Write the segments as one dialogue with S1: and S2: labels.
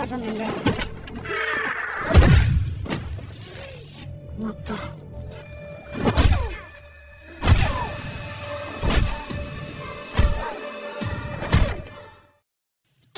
S1: 하셨는데. 고맙다.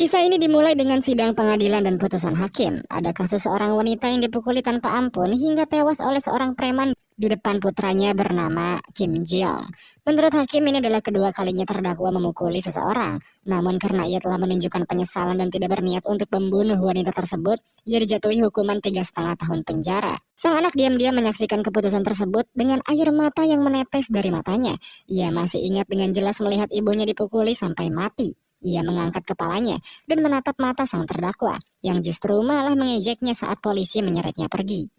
S1: Kisah ini dimulai dengan sidang pengadilan dan putusan hakim. Ada kasus seorang wanita yang dipukuli tanpa ampun hingga tewas oleh seorang preman di depan putranya bernama Kim Jeong. Menurut hakim, ini adalah kedua kalinya terdakwa memukuli seseorang. Namun karena ia telah menunjukkan penyesalan dan tidak berniat untuk membunuh wanita tersebut, ia dijatuhi hukuman 3,5 tahun penjara. Sang anak diam-diam menyaksikan keputusan tersebut dengan air mata yang menetes dari matanya. Ia masih ingat dengan jelas melihat ibunya dipukuli sampai mati. Ia mengangkat kepalanya dan menatap mata sang terdakwa, yang justru malah mengejeknya saat polisi menyeretnya pergi.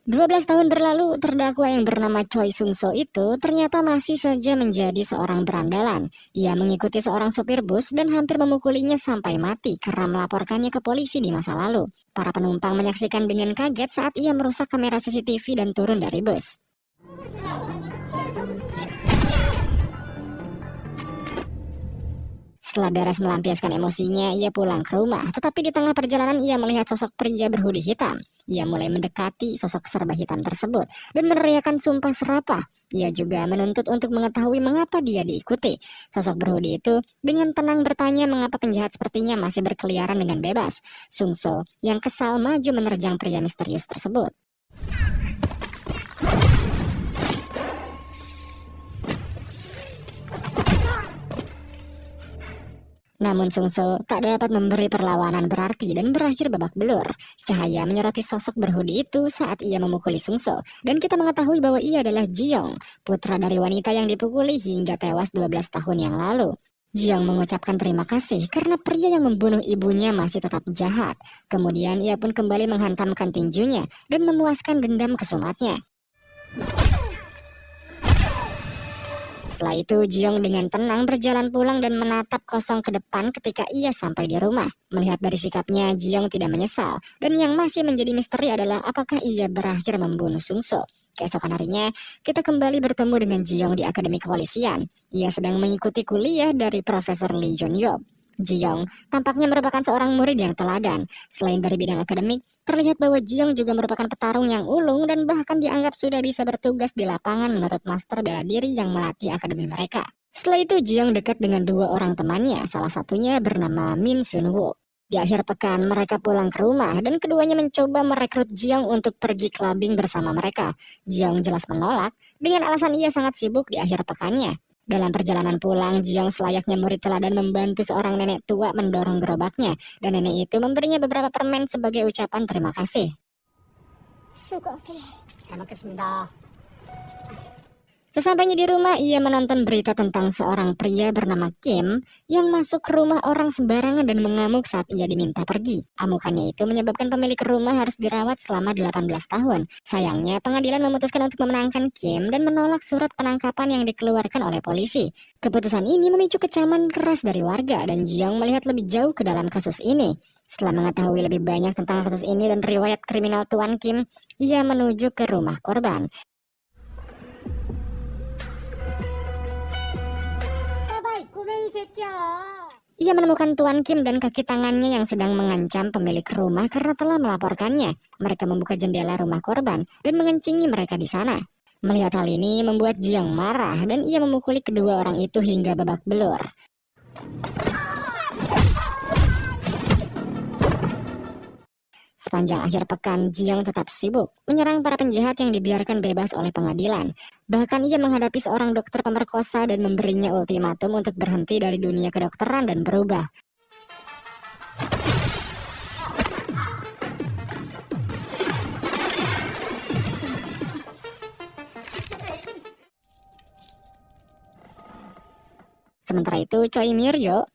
S1: 12 tahun berlalu, terdakwa yang bernama Choi Sung-so itu ternyata masih saja menjadi seorang berandalan. Ia mengikuti seorang sopir bus dan hampir memukulinya sampai mati karena melaporkannya ke polisi di masa lalu. Para penumpang menyaksikan dengan kaget saat ia merusak kamera CCTV dan turun dari bus. Setelah beres melampiaskan emosinya, ia pulang ke rumah. Tetapi di tengah perjalanan ia melihat sosok pria berhoodie hitam. Ia mulai mendekati sosok serba hitam tersebut dan meneriakkan sumpah serapah. Ia juga menuntut untuk mengetahui mengapa dia diikuti. Sosok berhoodie itu dengan tenang bertanya mengapa penjahat sepertinya masih berkeliaran dengan bebas. Sung-so yang kesal maju menerjang pria misterius tersebut. Namun Sung-so tak dapat memberi perlawanan berarti dan berakhir babak belur. Cahaya menyoroti sosok berhoodie itu saat ia memukuli Sung-so, dan kita mengetahui bahwa ia adalah Jeong, putra dari wanita yang dipukuli hingga tewas 12 tahun yang lalu. Jeong mengucapkan terima kasih karena pria yang membunuh ibunya masih tetap jahat. Kemudian ia pun kembali menghantamkan tinjunya dan memuaskan dendam kesumatnya. Setelah itu, Jeong dengan tenang berjalan pulang dan menatap kosong ke depan ketika ia sampai di rumah. Melihat dari sikapnya, Jeong tidak menyesal. Dan yang masih menjadi misteri adalah apakah ia berakhir membunuh Sung-so. Keesokan harinya, kita kembali bertemu dengan Jeong di Akademi Kepolisian. Ia sedang mengikuti kuliah dari Profesor Lee Jun-yop. Jeong tampaknya merupakan seorang murid yang teladan. Selain dari bidang akademik, terlihat bahwa Jeong juga merupakan petarung yang ulung dan bahkan dianggap sudah bisa bertugas di lapangan menurut master bela diri yang melatih akademi mereka. Setelah itu Jeong dekat dengan dua orang temannya, salah satunya bernama Min Sun-woo. Di akhir pekan mereka pulang ke rumah dan keduanya mencoba merekrut Jeong untuk pergi clubbing bersama mereka. Jeong jelas menolak dengan alasan ia sangat sibuk di akhir pekannya. Dalam perjalanan pulang, Jeong selayaknya murid teladan membantu seorang nenek tua mendorong gerobaknya, dan nenek itu memberinya beberapa permen sebagai ucapan terima kasih. 잘 먹겠습니다. Sesampainya di rumah, ia menonton berita tentang seorang pria bernama Kim yang masuk ke rumah orang sembarangan dan mengamuk saat ia diminta pergi. Amukannya itu menyebabkan pemilik rumah harus dirawat selama 18 tahun. Sayangnya, pengadilan memutuskan untuk memenangkan Kim dan menolak surat penangkapan yang dikeluarkan oleh polisi. Keputusan ini memicu kecaman keras dari warga dan Jeong melihat lebih jauh ke dalam kasus ini. Setelah mengetahui lebih banyak tentang kasus ini dan riwayat kriminal Tuan Kim, ia menuju ke rumah korban. Ia menemukan Tuan Kim dan kaki tangannya yang sedang mengancam pemilik rumah karena telah melaporkannya. Mereka membuka jendela rumah korban dan mengencingi mereka di sana. Melihat hal ini membuat Jeong marah dan ia memukuli kedua orang itu hingga babak belur. Sepanjang akhir pekan, Jeong tetap sibuk menyerang para penjahat yang dibiarkan bebas oleh pengadilan. Bahkan ia menghadapi seorang dokter pemerkosa dan memberinya ultimatum untuk berhenti dari dunia kedokteran dan berubah. Sementara itu, Choi Myeoryo,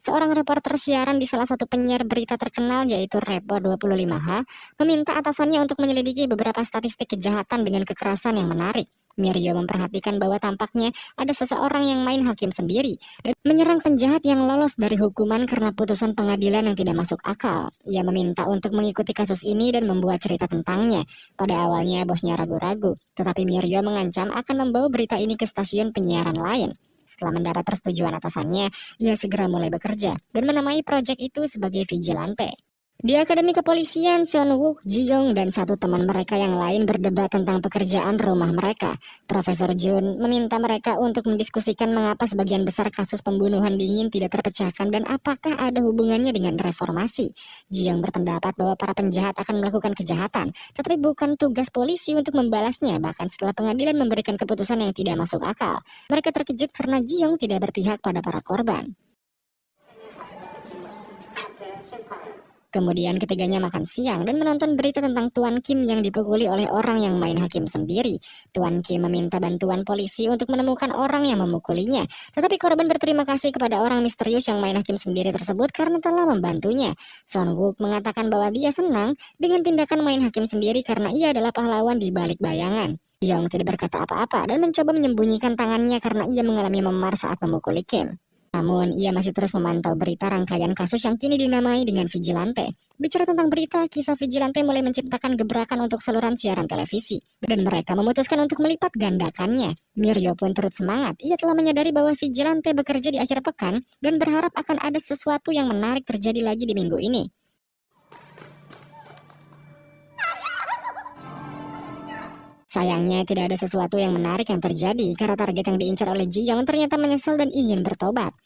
S1: seorang reporter siaran di salah satu penyiar berita terkenal yaitu Repo 25H, meminta atasannya untuk menyelidiki beberapa statistik kejahatan dengan kekerasan yang menarik. Myeoryo memperhatikan bahwa tampaknya ada seseorang yang main hakim sendiri dan menyerang penjahat yang lolos dari hukuman karena putusan pengadilan yang tidak masuk akal. Ia meminta untuk mengikuti kasus ini dan membuat cerita tentangnya. Pada awalnya bosnya ragu-ragu, tetapi Myeoryo mengancam akan membawa berita ini ke stasiun penyiaran lain. Setelah mendapat persetujuan atasannya, ia segera mulai bekerja dan menamai proyek itu sebagai vigilante. Di Akademi Kepolisian, Seon-wook, Ji-young, dan satu teman mereka yang lain berdebat tentang pekerjaan rumah mereka. Profesor Jun meminta mereka untuk mendiskusikan mengapa sebagian besar kasus pembunuhan dingin tidak terpecahkan dan apakah ada hubungannya dengan reformasi. Ji-young berpendapat bahwa para penjahat akan melakukan kejahatan, tetapi bukan tugas polisi untuk membalasnya, bahkan setelah pengadilan memberikan keputusan yang tidak masuk akal. Mereka terkejut karena Ji-young tidak berpihak pada para korban. Kemudian ketiganya makan siang dan menonton berita tentang Tuan Kim yang dipukuli oleh orang yang main hakim sendiri. Tuan Kim meminta bantuan polisi untuk menemukan orang yang memukulinya. Tetapi korban berterima kasih kepada orang misterius yang main hakim sendiri tersebut karena telah membantunya. Seon-wook mengatakan bahwa dia senang dengan tindakan main hakim sendiri karena ia adalah pahlawan di balik bayangan. Young tidak berkata apa-apa dan mencoba menyembunyikan tangannya karena ia mengalami memar saat memukuli Kim. Namun, ia masih terus memantau berita rangkaian kasus yang kini dinamai dengan vigilante. Bicara tentang berita, kisah vigilante mulai menciptakan gebrakan untuk saluran siaran televisi. Dan mereka memutuskan untuk melipat gandakannya. Miryo pun turut semangat. Ia telah menyadari bahwa vigilante bekerja di akhir pekan dan berharap akan ada sesuatu yang menarik terjadi lagi di minggu ini. Sayangnya tidak ada sesuatu yang menarik yang terjadi karena target yang diincar oleh Ji-young ternyata menyesal dan ingin bertobat.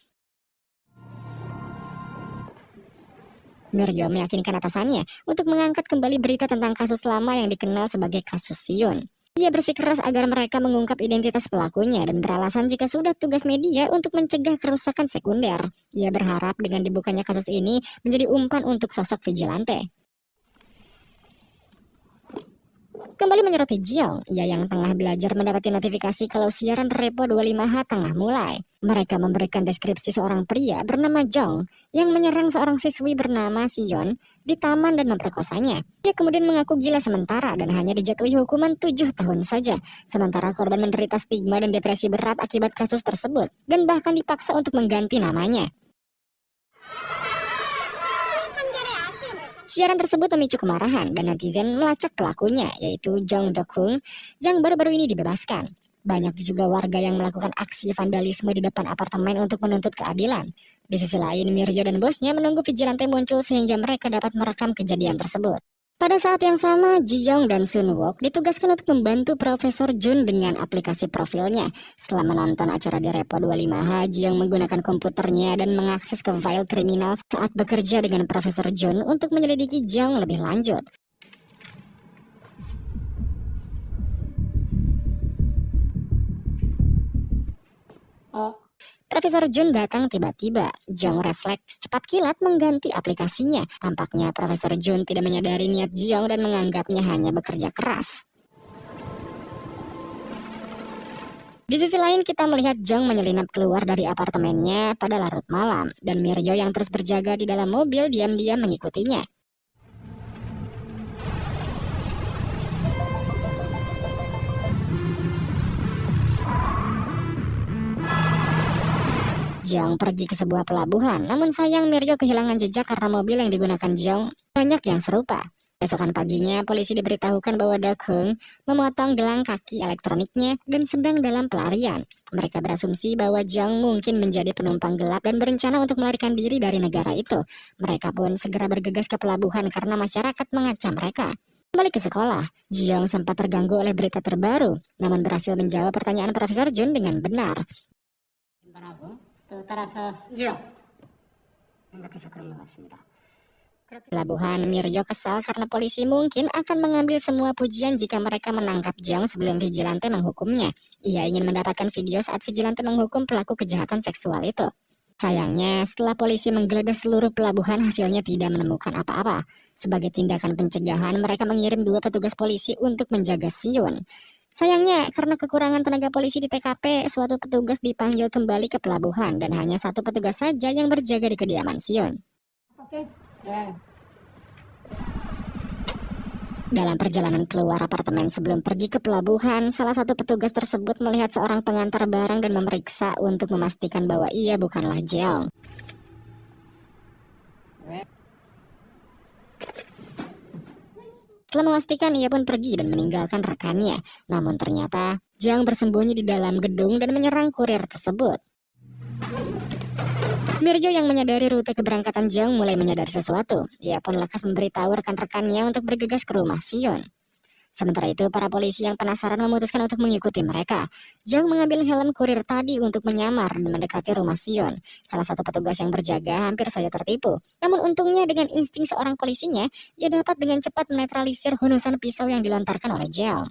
S1: Miryo meyakinkan atasannya untuk mengangkat kembali berita tentang kasus lama yang dikenal sebagai kasus Siun. Ia bersikeras agar mereka mengungkap identitas pelakunya dan beralasan jika sudah tugas media untuk mencegah kerusakan sekunder. Ia berharap dengan dibukanya kasus ini menjadi umpan untuk sosok vigilante. Kembali menyoroti Ji-young, ia yang tengah belajar mendapati notifikasi kalau siaran Repo 25H tengah mulai. Mereka memberikan deskripsi seorang pria bernama Jong yang menyerang seorang siswi bernama Sion di taman dan memperkosanya. Ia kemudian mengaku gila sementara dan hanya dijatuhi hukuman 7 tahun saja. Sementara korban menderita stigma dan depresi berat akibat kasus tersebut dan bahkan dipaksa untuk mengganti namanya. Siaran tersebut memicu kemarahan dan netizen melacak pelakunya, yaitu Jong Dok-hung yang baru-baru ini dibebaskan. Banyak juga warga yang melakukan aksi vandalisme di depan apartemen untuk menuntut keadilan. Di sisi lain, Miryo dan bosnya menunggu vigilante muncul sehingga mereka dapat merekam kejadian tersebut. Pada saat yang sama, Ji-young dan Sun-wook ditugaskan untuk membantu Profesor Jun dengan aplikasi profilnya. Setelah menonton acara di Repo 25H, Ji-young menggunakan komputernya dan mengakses ke file kriminal saat bekerja dengan Profesor Jun untuk menyelidiki Jong lebih lanjut. Profesor Jun datang tiba-tiba. Jong refleks cepat kilat mengganti aplikasinya. Tampaknya Profesor Jun tidak menyadari niat Ji-young dan menganggapnya hanya bekerja keras. Di sisi lain kita melihat Jong menyelinap keluar dari apartemennya pada larut malam dan Miryo yang terus berjaga di dalam mobil diam-diam mengikutinya. Jong pergi ke sebuah pelabuhan, namun sayang Miryo kehilangan jejak karena mobil yang digunakan Jong banyak yang serupa. Esokan paginya, polisi diberitahukan bahwa Dok-hung memotong gelang kaki elektroniknya dan sedang dalam pelarian. Mereka berasumsi bahwa Jong mungkin menjadi penumpang gelap dan berencana untuk melarikan diri dari negara itu. Mereka pun segera bergegas ke pelabuhan karena masyarakat mengacam mereka. Kembali ke sekolah, Ji-young sempat terganggu oleh berita terbaru, namun berhasil menjawab pertanyaan Profesor Jun dengan benar. Pelabuhan, Miryo kesal karena polisi mungkin akan mengambil semua pujian jika mereka menangkap Jong sebelum vigilante menghukumnya. Ia ingin mendapatkan video saat vigilante menghukum pelaku kejahatan seksual itu. Sayangnya, setelah polisi menggeledah seluruh pelabuhan, hasilnya tidak menemukan apa-apa. Sebagai tindakan pencegahan, mereka mengirim 2 petugas polisi untuk menjaga Siun. Sayangnya, karena kekurangan tenaga polisi di TKP, suatu petugas dipanggil kembali ke pelabuhan dan hanya 1 petugas saja yang berjaga di kediaman Siun. Dalam perjalanan keluar apartemen sebelum pergi ke pelabuhan, salah satu petugas tersebut melihat seorang pengantar barang dan memeriksa untuk memastikan bahwa ia bukanlah Jeong. Setelah memastikan, ia pun pergi dan meninggalkan rekannya. Namun ternyata, Jang bersembunyi di dalam gedung dan menyerang kurir tersebut. Mirjo yang menyadari rute keberangkatan Jeong mulai menyadari sesuatu. Ia pun lekas memberitahu rekan-rekannya untuk bergegas ke rumah Sion. Sementara itu, para polisi yang penasaran memutuskan untuk mengikuti mereka. Jeong mengambil helm kurir tadi untuk menyamar dan mendekati rumah Sion. Salah satu petugas yang berjaga hampir saja tertipu. Namun untungnya dengan insting seorang polisinya, ia dapat dengan cepat menetralisir hunusan pisau yang dilontarkan oleh Jeong.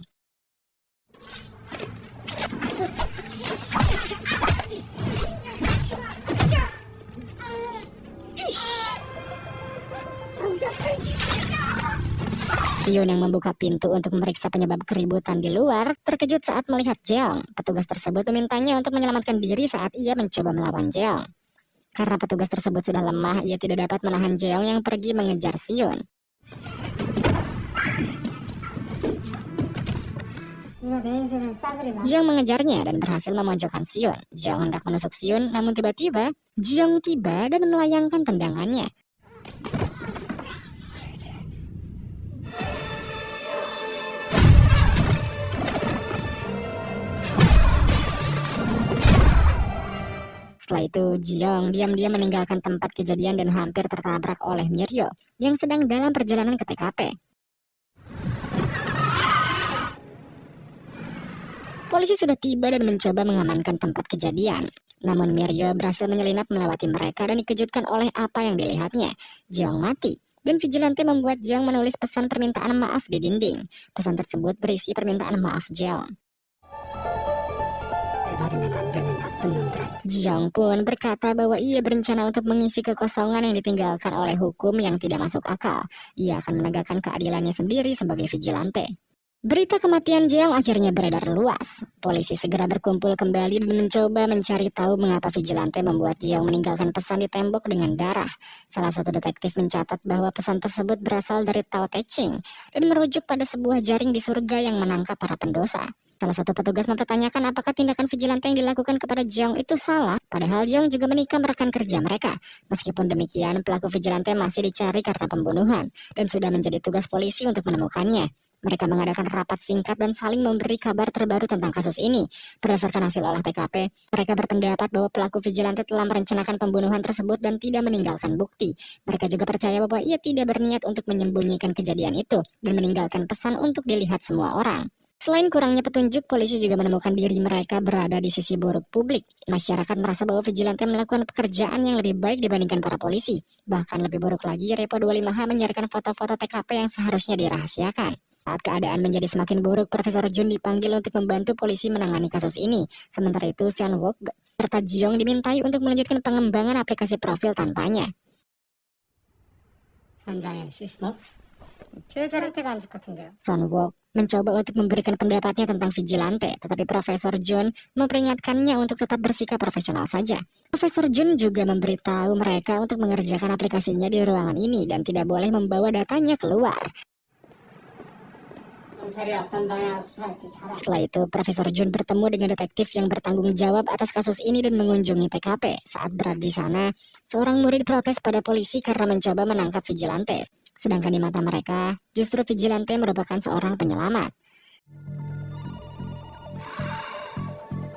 S1: Sion yang membuka pintu untuk memeriksa penyebab keributan di luar terkejut saat melihat Jeong. Petugas tersebut memintanya untuk menyelamatkan diri saat ia mencoba melawan Jeong. Karena petugas tersebut sudah lemah, ia tidak dapat menahan Jeong yang pergi mengejar Sion. Jeong mengejarnya dan berhasil memojokkan Sion. Jeong hendak menusuk Sion, namun tiba-tiba Jeong tiba dan melayangkan tendangannya. Setelah itu, Jeong diam-diam meninggalkan tempat kejadian dan hampir tertabrak oleh Miryo yang sedang dalam perjalanan ke TKP. Polisi sudah tiba dan mencoba mengamankan tempat kejadian. Namun Miryo berhasil menyelinap melewati mereka dan dikejutkan oleh apa yang dilihatnya. Jeong mati. Dan vigilante membuat Jeong menulis pesan permintaan maaf di dinding. Pesan tersebut berisi permintaan maaf Jeong. Jeong pun berkata bahwa ia berencana untuk mengisi kekosongan yang ditinggalkan oleh hukum yang tidak masuk akal. Ia akan menegakkan keadilannya sendiri sebagai vigilante. Berita kematian Jeong akhirnya beredar luas. Polisi segera berkumpul kembali dan mencoba mencari tahu mengapa vigilante membuat Jeong meninggalkan pesan di tembok dengan darah. Salah satu detektif mencatat bahwa pesan tersebut berasal dari Tao Te Ching dan merujuk pada sebuah jaring di surga yang menangkap para pendosa. Salah satu petugas mempertanyakan apakah tindakan vigilante yang dilakukan kepada Jeong itu salah, padahal Jeong juga menikam rekan kerja mereka. Meskipun demikian, pelaku vigilante masih dicari karena pembunuhan, dan sudah menjadi tugas polisi untuk menemukannya. Mereka mengadakan rapat singkat dan saling memberi kabar terbaru tentang kasus ini. Berdasarkan hasil olah TKP, mereka berpendapat bahwa pelaku vigilante telah merencanakan pembunuhan tersebut dan tidak meninggalkan bukti. Mereka juga percaya bahwa ia tidak berniat untuk menyembunyikan kejadian itu dan meninggalkan pesan untuk dilihat semua orang. Selain kurangnya petunjuk, polisi juga menemukan diri mereka berada di sisi buruk publik. Masyarakat merasa bahwa vigilante melakukan pekerjaan yang lebih baik dibandingkan para polisi. Bahkan lebih buruk lagi, Repo 25H menyiarkan foto-foto TKP yang seharusnya dirahasiakan. Saat keadaan menjadi semakin buruk, Profesor Jun dipanggil untuk membantu polisi menangani kasus ini. Sementara itu, Seon Wook serta Jeong dimintai untuk melanjutkan pengembangan aplikasi profil tanpanya. Seon Wook mencoba untuk memberikan pendapatnya tentang vigilante, tetapi Profesor Jun memperingatkannya untuk tetap bersikap profesional saja. Profesor Jun juga memberitahu mereka untuk mengerjakan aplikasinya di ruangan ini dan tidak boleh membawa datanya keluar. Setelah itu, Profesor Jun bertemu dengan detektif yang bertanggung jawab atas kasus ini dan mengunjungi TKP. Saat berada di sana, seorang murid protes pada polisi karena mencoba menangkap vigilante. Sedangkan di mata mereka, justru vigilante merupakan seorang penyelamat.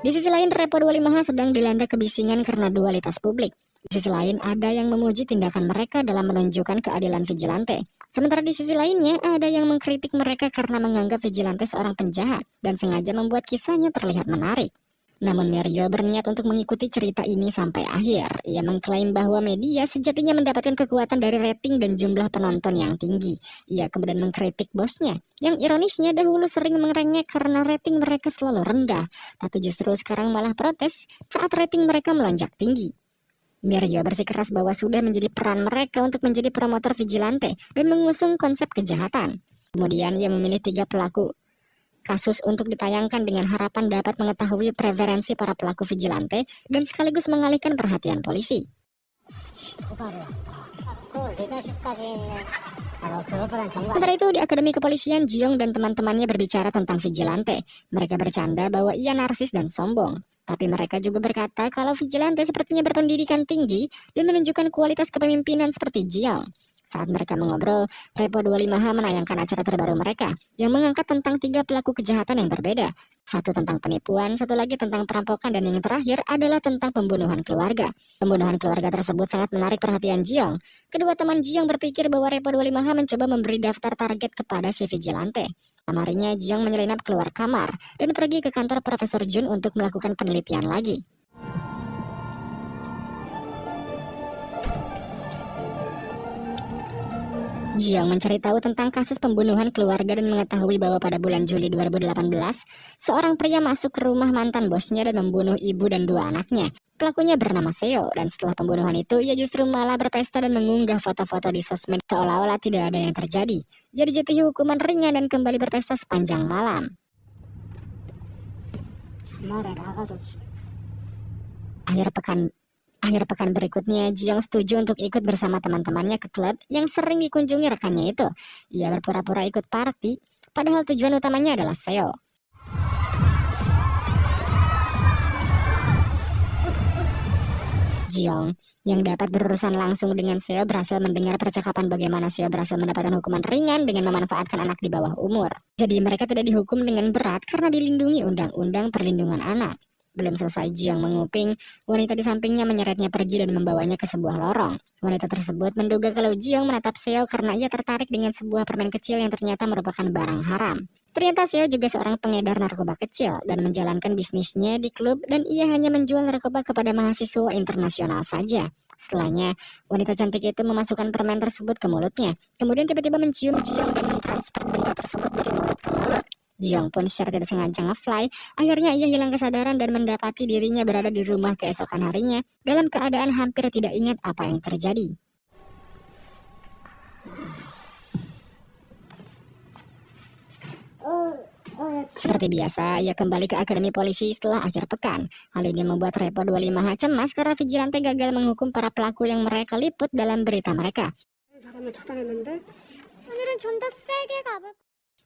S1: Di sisi lain, Repo 25H sedang dilanda kebisingan karena dualitas publik. Di sisi lain, ada yang memuji tindakan mereka dalam menunjukkan keadilan vigilante. Sementara di sisi lainnya, ada yang mengkritik mereka karena menganggap vigilante seorang penjahat dan sengaja membuat kisahnya terlihat menarik. Namun Miryo berniat untuk mengikuti cerita ini sampai akhir. Ia mengklaim bahwa media sejatinya mendapatkan kekuatan dari rating dan jumlah penonton yang tinggi. Ia kemudian mengkritik bosnya, yang ironisnya dahulu sering mengerengek karena rating mereka selalu rendah, tapi justru sekarang malah protes saat rating mereka melonjak tinggi. Miryo bersikeras bahwa sudah menjadi peran mereka untuk menjadi promotor vigilante dan mengusung konsep kejahatan. Kemudian ia memilih 3 pelaku kasus untuk ditayangkan dengan harapan dapat mengetahui preferensi para pelaku vigilante dan sekaligus mengalihkan perhatian polisi. Sementara itu, di Akademi Kepolisian, Jeong dan teman-temannya berbicara tentang vigilante. Mereka bercanda bahwa ia narsis dan sombong. Tapi mereka juga berkata kalau vigilante sepertinya berpendidikan tinggi dan menunjukkan kualitas kepemimpinan seperti Jeong. Saat mereka mengobrol, Repo 25H menayangkan acara terbaru mereka yang mengangkat tentang 3 pelaku kejahatan yang berbeda. Satu tentang penipuan, satu lagi tentang perampokan, dan yang terakhir adalah tentang pembunuhan keluarga. Pembunuhan keluarga tersebut sangat menarik perhatian Jiong. Kedua teman Jiong berpikir bahwa Repo 25H mencoba memberi daftar target kepada si vigilante. Harinya Jiong menyelinap keluar kamar dan pergi ke kantor Profesor Jun untuk melakukan penelitian lagi. Jiong mencari tahu tentang kasus pembunuhan keluarga dan mengetahui bahwa pada bulan Juli 2018, seorang pria masuk ke rumah mantan bosnya dan membunuh ibu dan 2 anaknya. Pelakunya bernama Seo, dan setelah pembunuhan itu, ia justru malah berpesta dan mengunggah foto-foto di sosmed seolah-olah tidak ada yang terjadi. Ia dijatuhi hukuman ringan dan kembali berpesta sepanjang malam. Akhir pekan berikutnya, Jiong setuju untuk ikut bersama teman-temannya ke klub yang sering dikunjungi rekannya itu. Ia berpura-pura ikut party, padahal tujuan utamanya adalah Seo. Jiong, yang dapat berurusan langsung dengan Seo, berhasil mendengar percakapan bagaimana Seo berhasil mendapatkan hukuman ringan dengan memanfaatkan anak di bawah umur. Jadi mereka tidak dihukum dengan berat karena dilindungi Undang-Undang Perlindungan Anak. Belum selesai Jiong menguping, wanita di sampingnya menyeretnya pergi dan membawanya ke sebuah lorong. Wanita tersebut menduga kalau Jiong menatap Seo karena ia tertarik dengan sebuah permen kecil yang ternyata merupakan barang haram. Ternyata Seo juga seorang pengedar narkoba kecil dan menjalankan bisnisnya di klub, dan ia hanya menjual narkoba kepada mahasiswa internasional saja. Setelahnya, wanita cantik itu memasukkan permen tersebut ke mulutnya, kemudian tiba-tiba mencium Jiong dan mentransfer benda tersebut dari mulut ke mulut. Jiong pun secara tidak sengaja nge-fly, akhirnya ia hilang kesadaran dan mendapati dirinya berada di rumah keesokan harinya dalam keadaan hampir tidak ingat apa yang terjadi. Seperti biasa, ia kembali ke akademi polisi setelah akhir pekan. Hal ini membuat Repo 25H cemas karena vigilante gagal menghukum para pelaku yang mereka liput dalam berita mereka.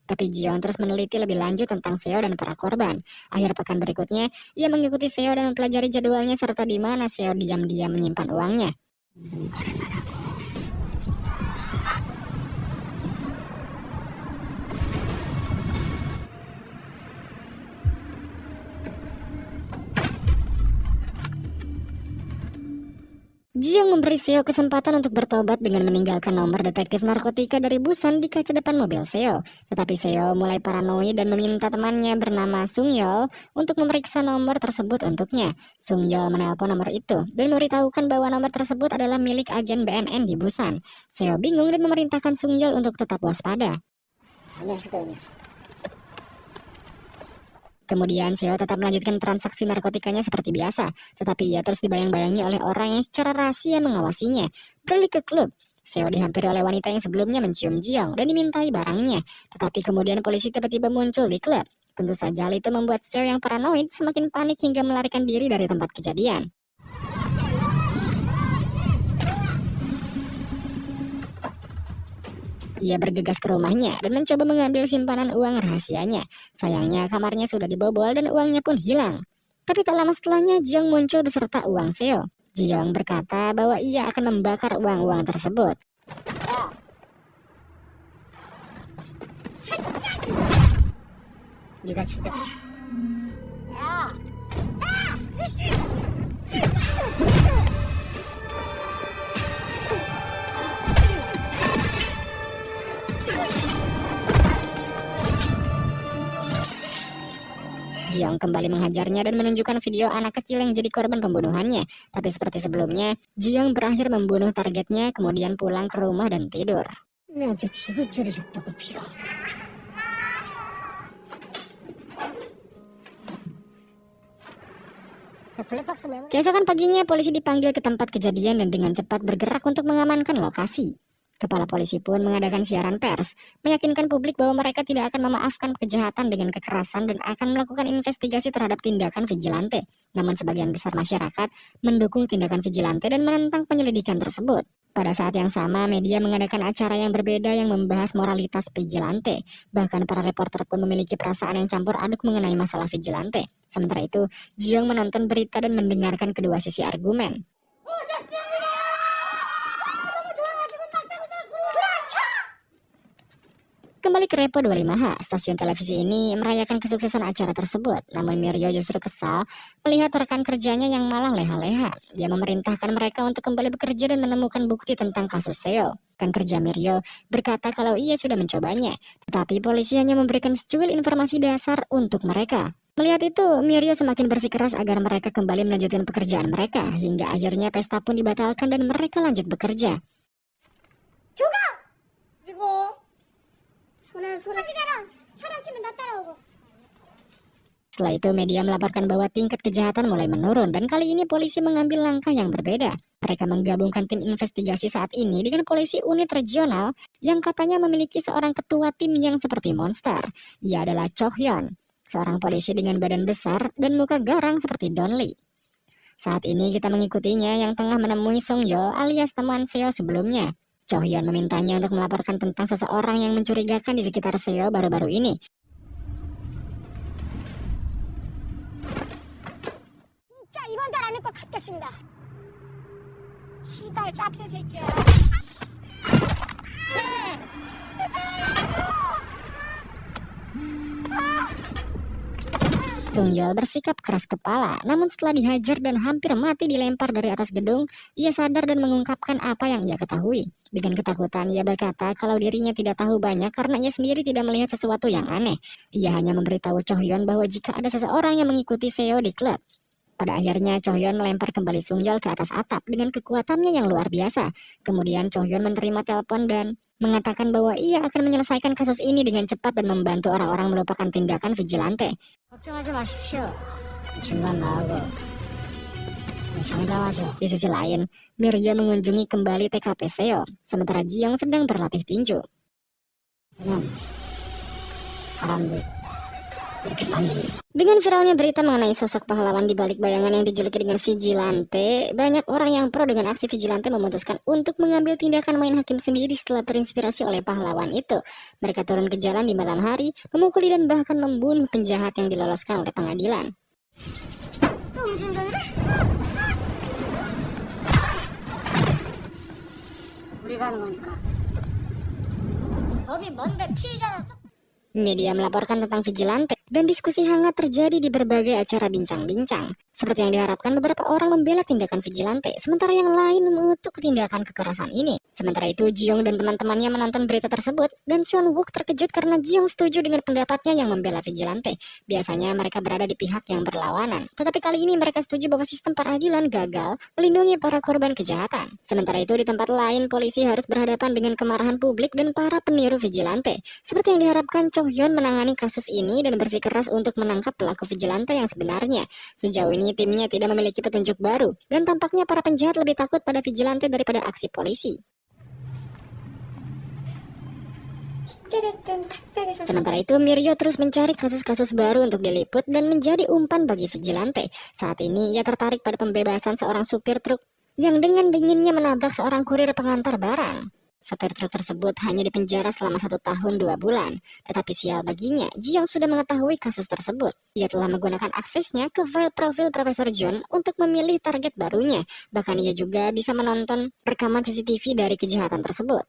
S1: Tapi Jiong terus meneliti lebih lanjut tentang Seo dan para korban. Akhir pekan berikutnya, ia mengikuti Seo dan mempelajari jadwalnya serta di mana Seo diam-diam menyimpan uangnya. Jiong memberi Seo kesempatan untuk bertobat dengan meninggalkan nomor detektif narkotika dari Busan di kaca depan mobil Seo. Tetapi Seo mulai paranoid dan meminta temannya bernama Sung Yeol untuk memeriksa nomor tersebut untuknya. Sung Yeol menelpon nomor itu dan memberitahukan bahwa nomor tersebut adalah milik agen BNN di Busan. Seo bingung dan memerintahkan Sung Yeol untuk tetap waspada. Kemudian Seo tetap melanjutkan transaksi narkotikanya seperti biasa, tetapi ia terus dibayang-bayangi oleh orang yang secara rahasia mengawasinya. Beralih ke klub, Seo dihampiri oleh wanita yang sebelumnya mencium Jiong dan dimintai barangnya, tetapi kemudian polisi tiba-tiba muncul di klub. Tentu saja hal itu membuat Seo yang paranoid semakin panik hingga melarikan diri dari tempat kejadian. Ia bergegas ke rumahnya dan mencoba mengambil simpanan uang rahasianya. Sayangnya kamarnya sudah dibobol dan uangnya pun hilang. Tapi tak lama setelahnya Jiong muncul beserta uang Seo. Jiong berkata bahwa ia akan membakar uang-uang tersebut. Jiong kembali menghajarnya dan menunjukkan video anak kecil yang jadi korban pembunuhannya. Tapi seperti sebelumnya, Jiong berakhir membunuh targetnya, kemudian pulang ke rumah dan tidur. Keesokan paginya, polisi dipanggil ke tempat kejadian dan dengan cepat bergerak untuk mengamankan lokasi. Kepala polisi pun mengadakan siaran pers, meyakinkan publik bahwa mereka tidak akan memaafkan kejahatan dengan kekerasan dan akan melakukan investigasi terhadap tindakan vigilante. Namun sebagian besar masyarakat mendukung tindakan vigilante dan menentang penyelidikan tersebut. Pada saat yang sama, media mengadakan acara yang berbeda yang membahas moralitas vigilante. Bahkan para reporter pun memiliki perasaan yang campur aduk mengenai masalah vigilante. Sementara itu, Jiong menonton berita dan mendengarkan kedua sisi argumen. Kembali ke Repo 25H, stasiun televisi ini merayakan kesuksesan acara tersebut. Namun Miryo justru kesal melihat rekan kerjanya yang malah leha-leha. Dia memerintahkan mereka untuk kembali bekerja dan menemukan bukti tentang kasus Seo. Rekan kerja Miryo berkata kalau ia sudah mencobanya, tetapi polisi hanya memberikan secuil informasi dasar untuk mereka. Melihat itu, Miryo semakin bersikeras agar mereka kembali melanjutkan pekerjaan mereka, hingga akhirnya pesta pun dibatalkan dan mereka lanjut bekerja.
S2: juga 그리고 소나기잖아. 촬영팀은 나 따라오고.
S1: Setelah itu media melaporkan bahwa tingkat kejahatan mulai menurun dan kali ini polisi mengambil langkah yang berbeda. Mereka menggabungkan tim investigasi saat ini dengan polisi unit regional yang katanya memiliki seorang ketua tim yang seperti monster. Ia adalah Cho Hyun, seorang polisi dengan badan besar dan muka garang seperti Don Lee. Saat ini kita mengikutinya yang tengah menemui Sung Yeol alias teman Seo sebelumnya. Cho Hyun memintanya untuk melaporkan tentang seseorang yang mencurigakan di sekitar Seo baru-baru ini.
S2: 진짜 이번 달 안에 꼭 갚겠습니다. 시발 짭새 새끼야.
S1: Sung Yeol bersikap keras kepala, namun setelah dihajar dan hampir mati dilempar dari atas gedung, ia sadar dan mengungkapkan apa yang ia ketahui. Dengan ketakutan, ia berkata kalau dirinya tidak tahu banyak karena ia sendiri tidak melihat sesuatu yang aneh. Ia hanya memberitahu Cho Hyun bahwa jika ada seseorang yang mengikuti Seo di klub. Pada akhirnya, Cho Hyun melempar kembali Sung Yeol ke atas atap dengan kekuatannya yang luar biasa. Kemudian Cho Hyun menerima telepon dan mengatakan bahwa ia akan menyelesaikan kasus ini dengan cepat dan membantu orang-orang melupakan tindakan vigilante.
S2: 걱정하지 마십시오. 중간 나오고 상담하죠.
S1: Di sisi lain, Miryo mengunjungi kembali TKP Seo, sementara Jiyoung sedang berlatih tinju.
S2: 저는 사람들 이렇게 많이
S1: Dengan viralnya berita mengenai sosok pahlawan di balik bayangan yang dijuluki dengan vigilante, banyak orang yang pro dengan aksi vigilante memutuskan untuk mengambil tindakan main hakim sendiri setelah terinspirasi oleh pahlawan itu. Mereka turun ke jalan di malam hari, memukuli dan bahkan membunuh penjahat yang diloloskan oleh pengadilan.
S2: 또 운전자들이 우리가 하는 거니까 법이 뭔데 피해자는
S1: Media melaporkan tentang vigilante dan diskusi hangat terjadi di berbagai acara bincang-bincang. Seperti yang diharapkan, beberapa orang membela tindakan vigilante, sementara yang lain mengutuk tindakan kekerasan ini. Sementara itu, Jiyoung dan teman-temannya menonton berita tersebut, dan Seon Wook terkejut karena Jiyoung setuju dengan pendapatnya yang membela vigilante. Biasanya mereka berada di pihak yang berlawanan, tetapi kali ini mereka setuju bahwa sistem peradilan gagal melindungi para korban kejahatan. Sementara itu, di tempat lain, polisi harus berhadapan dengan kemarahan publik dan para peniru vigilante. Seperti yang diharapkan, Cho Hyun menangani kasus ini dan bersikeras untuk menangkap pelaku vigilante yang sebenarnya. Sejauh ini timnya tidak memiliki petunjuk baru dan tampaknya para penjahat lebih takut pada vigilante daripada aksi polisi. Sementara itu, Miryo terus mencari kasus-kasus baru untuk diliput dan menjadi umpan bagi vigilante. Saat ini, ia tertarik pada pembebasan seorang supir truk yang dengan dinginnya menabrak seorang kurir pengantar barang. Sopir truk tersebut hanya dipenjara selama 1 tahun 2 bulan. Tetapi sial baginya, Jiyoung sudah mengetahui kasus tersebut. Ia telah menggunakan aksesnya ke file profil Profesor John untuk memilih target barunya. Bahkan ia juga bisa menonton rekaman CCTV dari kejahatan tersebut.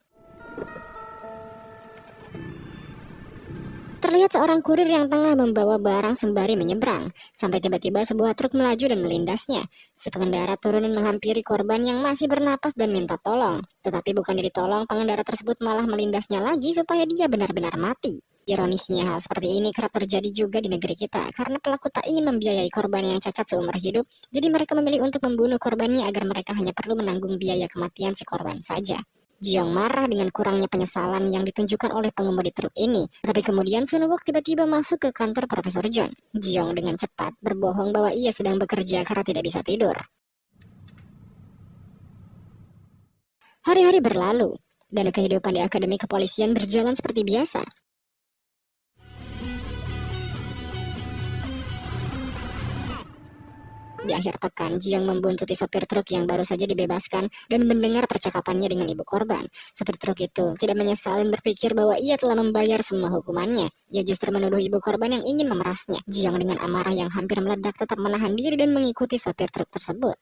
S1: Terlihat seorang kurir yang tengah membawa barang sembari menyeberang, sampai tiba-tiba sebuah truk melaju dan melindasnya. Si pengendara turun dan menghampiri korban yang masih bernapas dan minta tolong. Tetapi bukan ditolong, pengendara tersebut malah melindasnya lagi supaya dia benar-benar mati. Ironisnya, hal seperti ini kerap terjadi juga di negeri kita, karena pelaku tak ingin membiayai korban yang cacat seumur hidup, jadi mereka memilih untuk membunuh korbannya agar mereka hanya perlu menanggung biaya kematian si korban saja. Jiyoung marah dengan kurangnya penyesalan yang ditunjukkan oleh pengemudi truk ini. Tapi kemudian Seon Wook tiba-tiba masuk ke kantor Profesor John. Jiyoung dengan cepat berbohong bahwa ia sedang bekerja karena tidak bisa tidur. Hari-hari berlalu, dan kehidupan di Akademi Kepolisian berjalan seperti biasa. Di akhir pekan, Jiyoung membuntuti sopir truk yang baru saja dibebaskan dan mendengar percakapannya dengan ibu korban. Sopir truk itu tidak menyesal dan berpikir bahwa ia telah membayar semua hukumannya. Ia justru menuduh ibu korban yang ingin memerasnya. Jiyoung dengan amarah yang hampir meledak tetap menahan diri dan mengikuti sopir truk tersebut.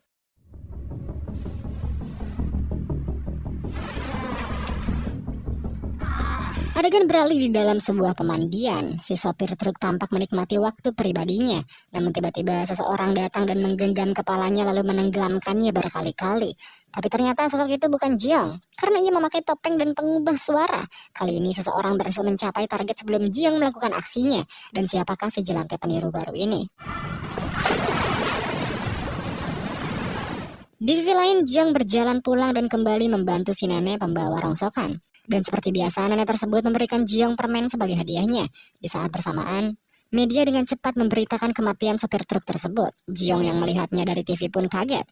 S1: Adegan beralih di dalam sebuah pemandian. Si sopir truk tampak menikmati waktu pribadinya. Namun tiba-tiba seseorang datang dan menggenggam kepalanya lalu menenggelamkannya berkali-kali. Tapi ternyata sosok itu bukan Jiong, karena ia memakai topeng dan pengubah suara. Kali ini seseorang berhasil mencapai target sebelum Jiong melakukan aksinya. Dan siapakah vigilante peniru baru ini? Di sisi lain, Jiong berjalan pulang dan kembali membantu si nenek pembawa rongsokan. Dan seperti biasa, nenek tersebut memberikan Jiong permen sebagai hadiahnya. Di saat bersamaan, media dengan cepat memberitakan kematian sopir truk tersebut. Jiong yang melihatnya dari TV pun kaget.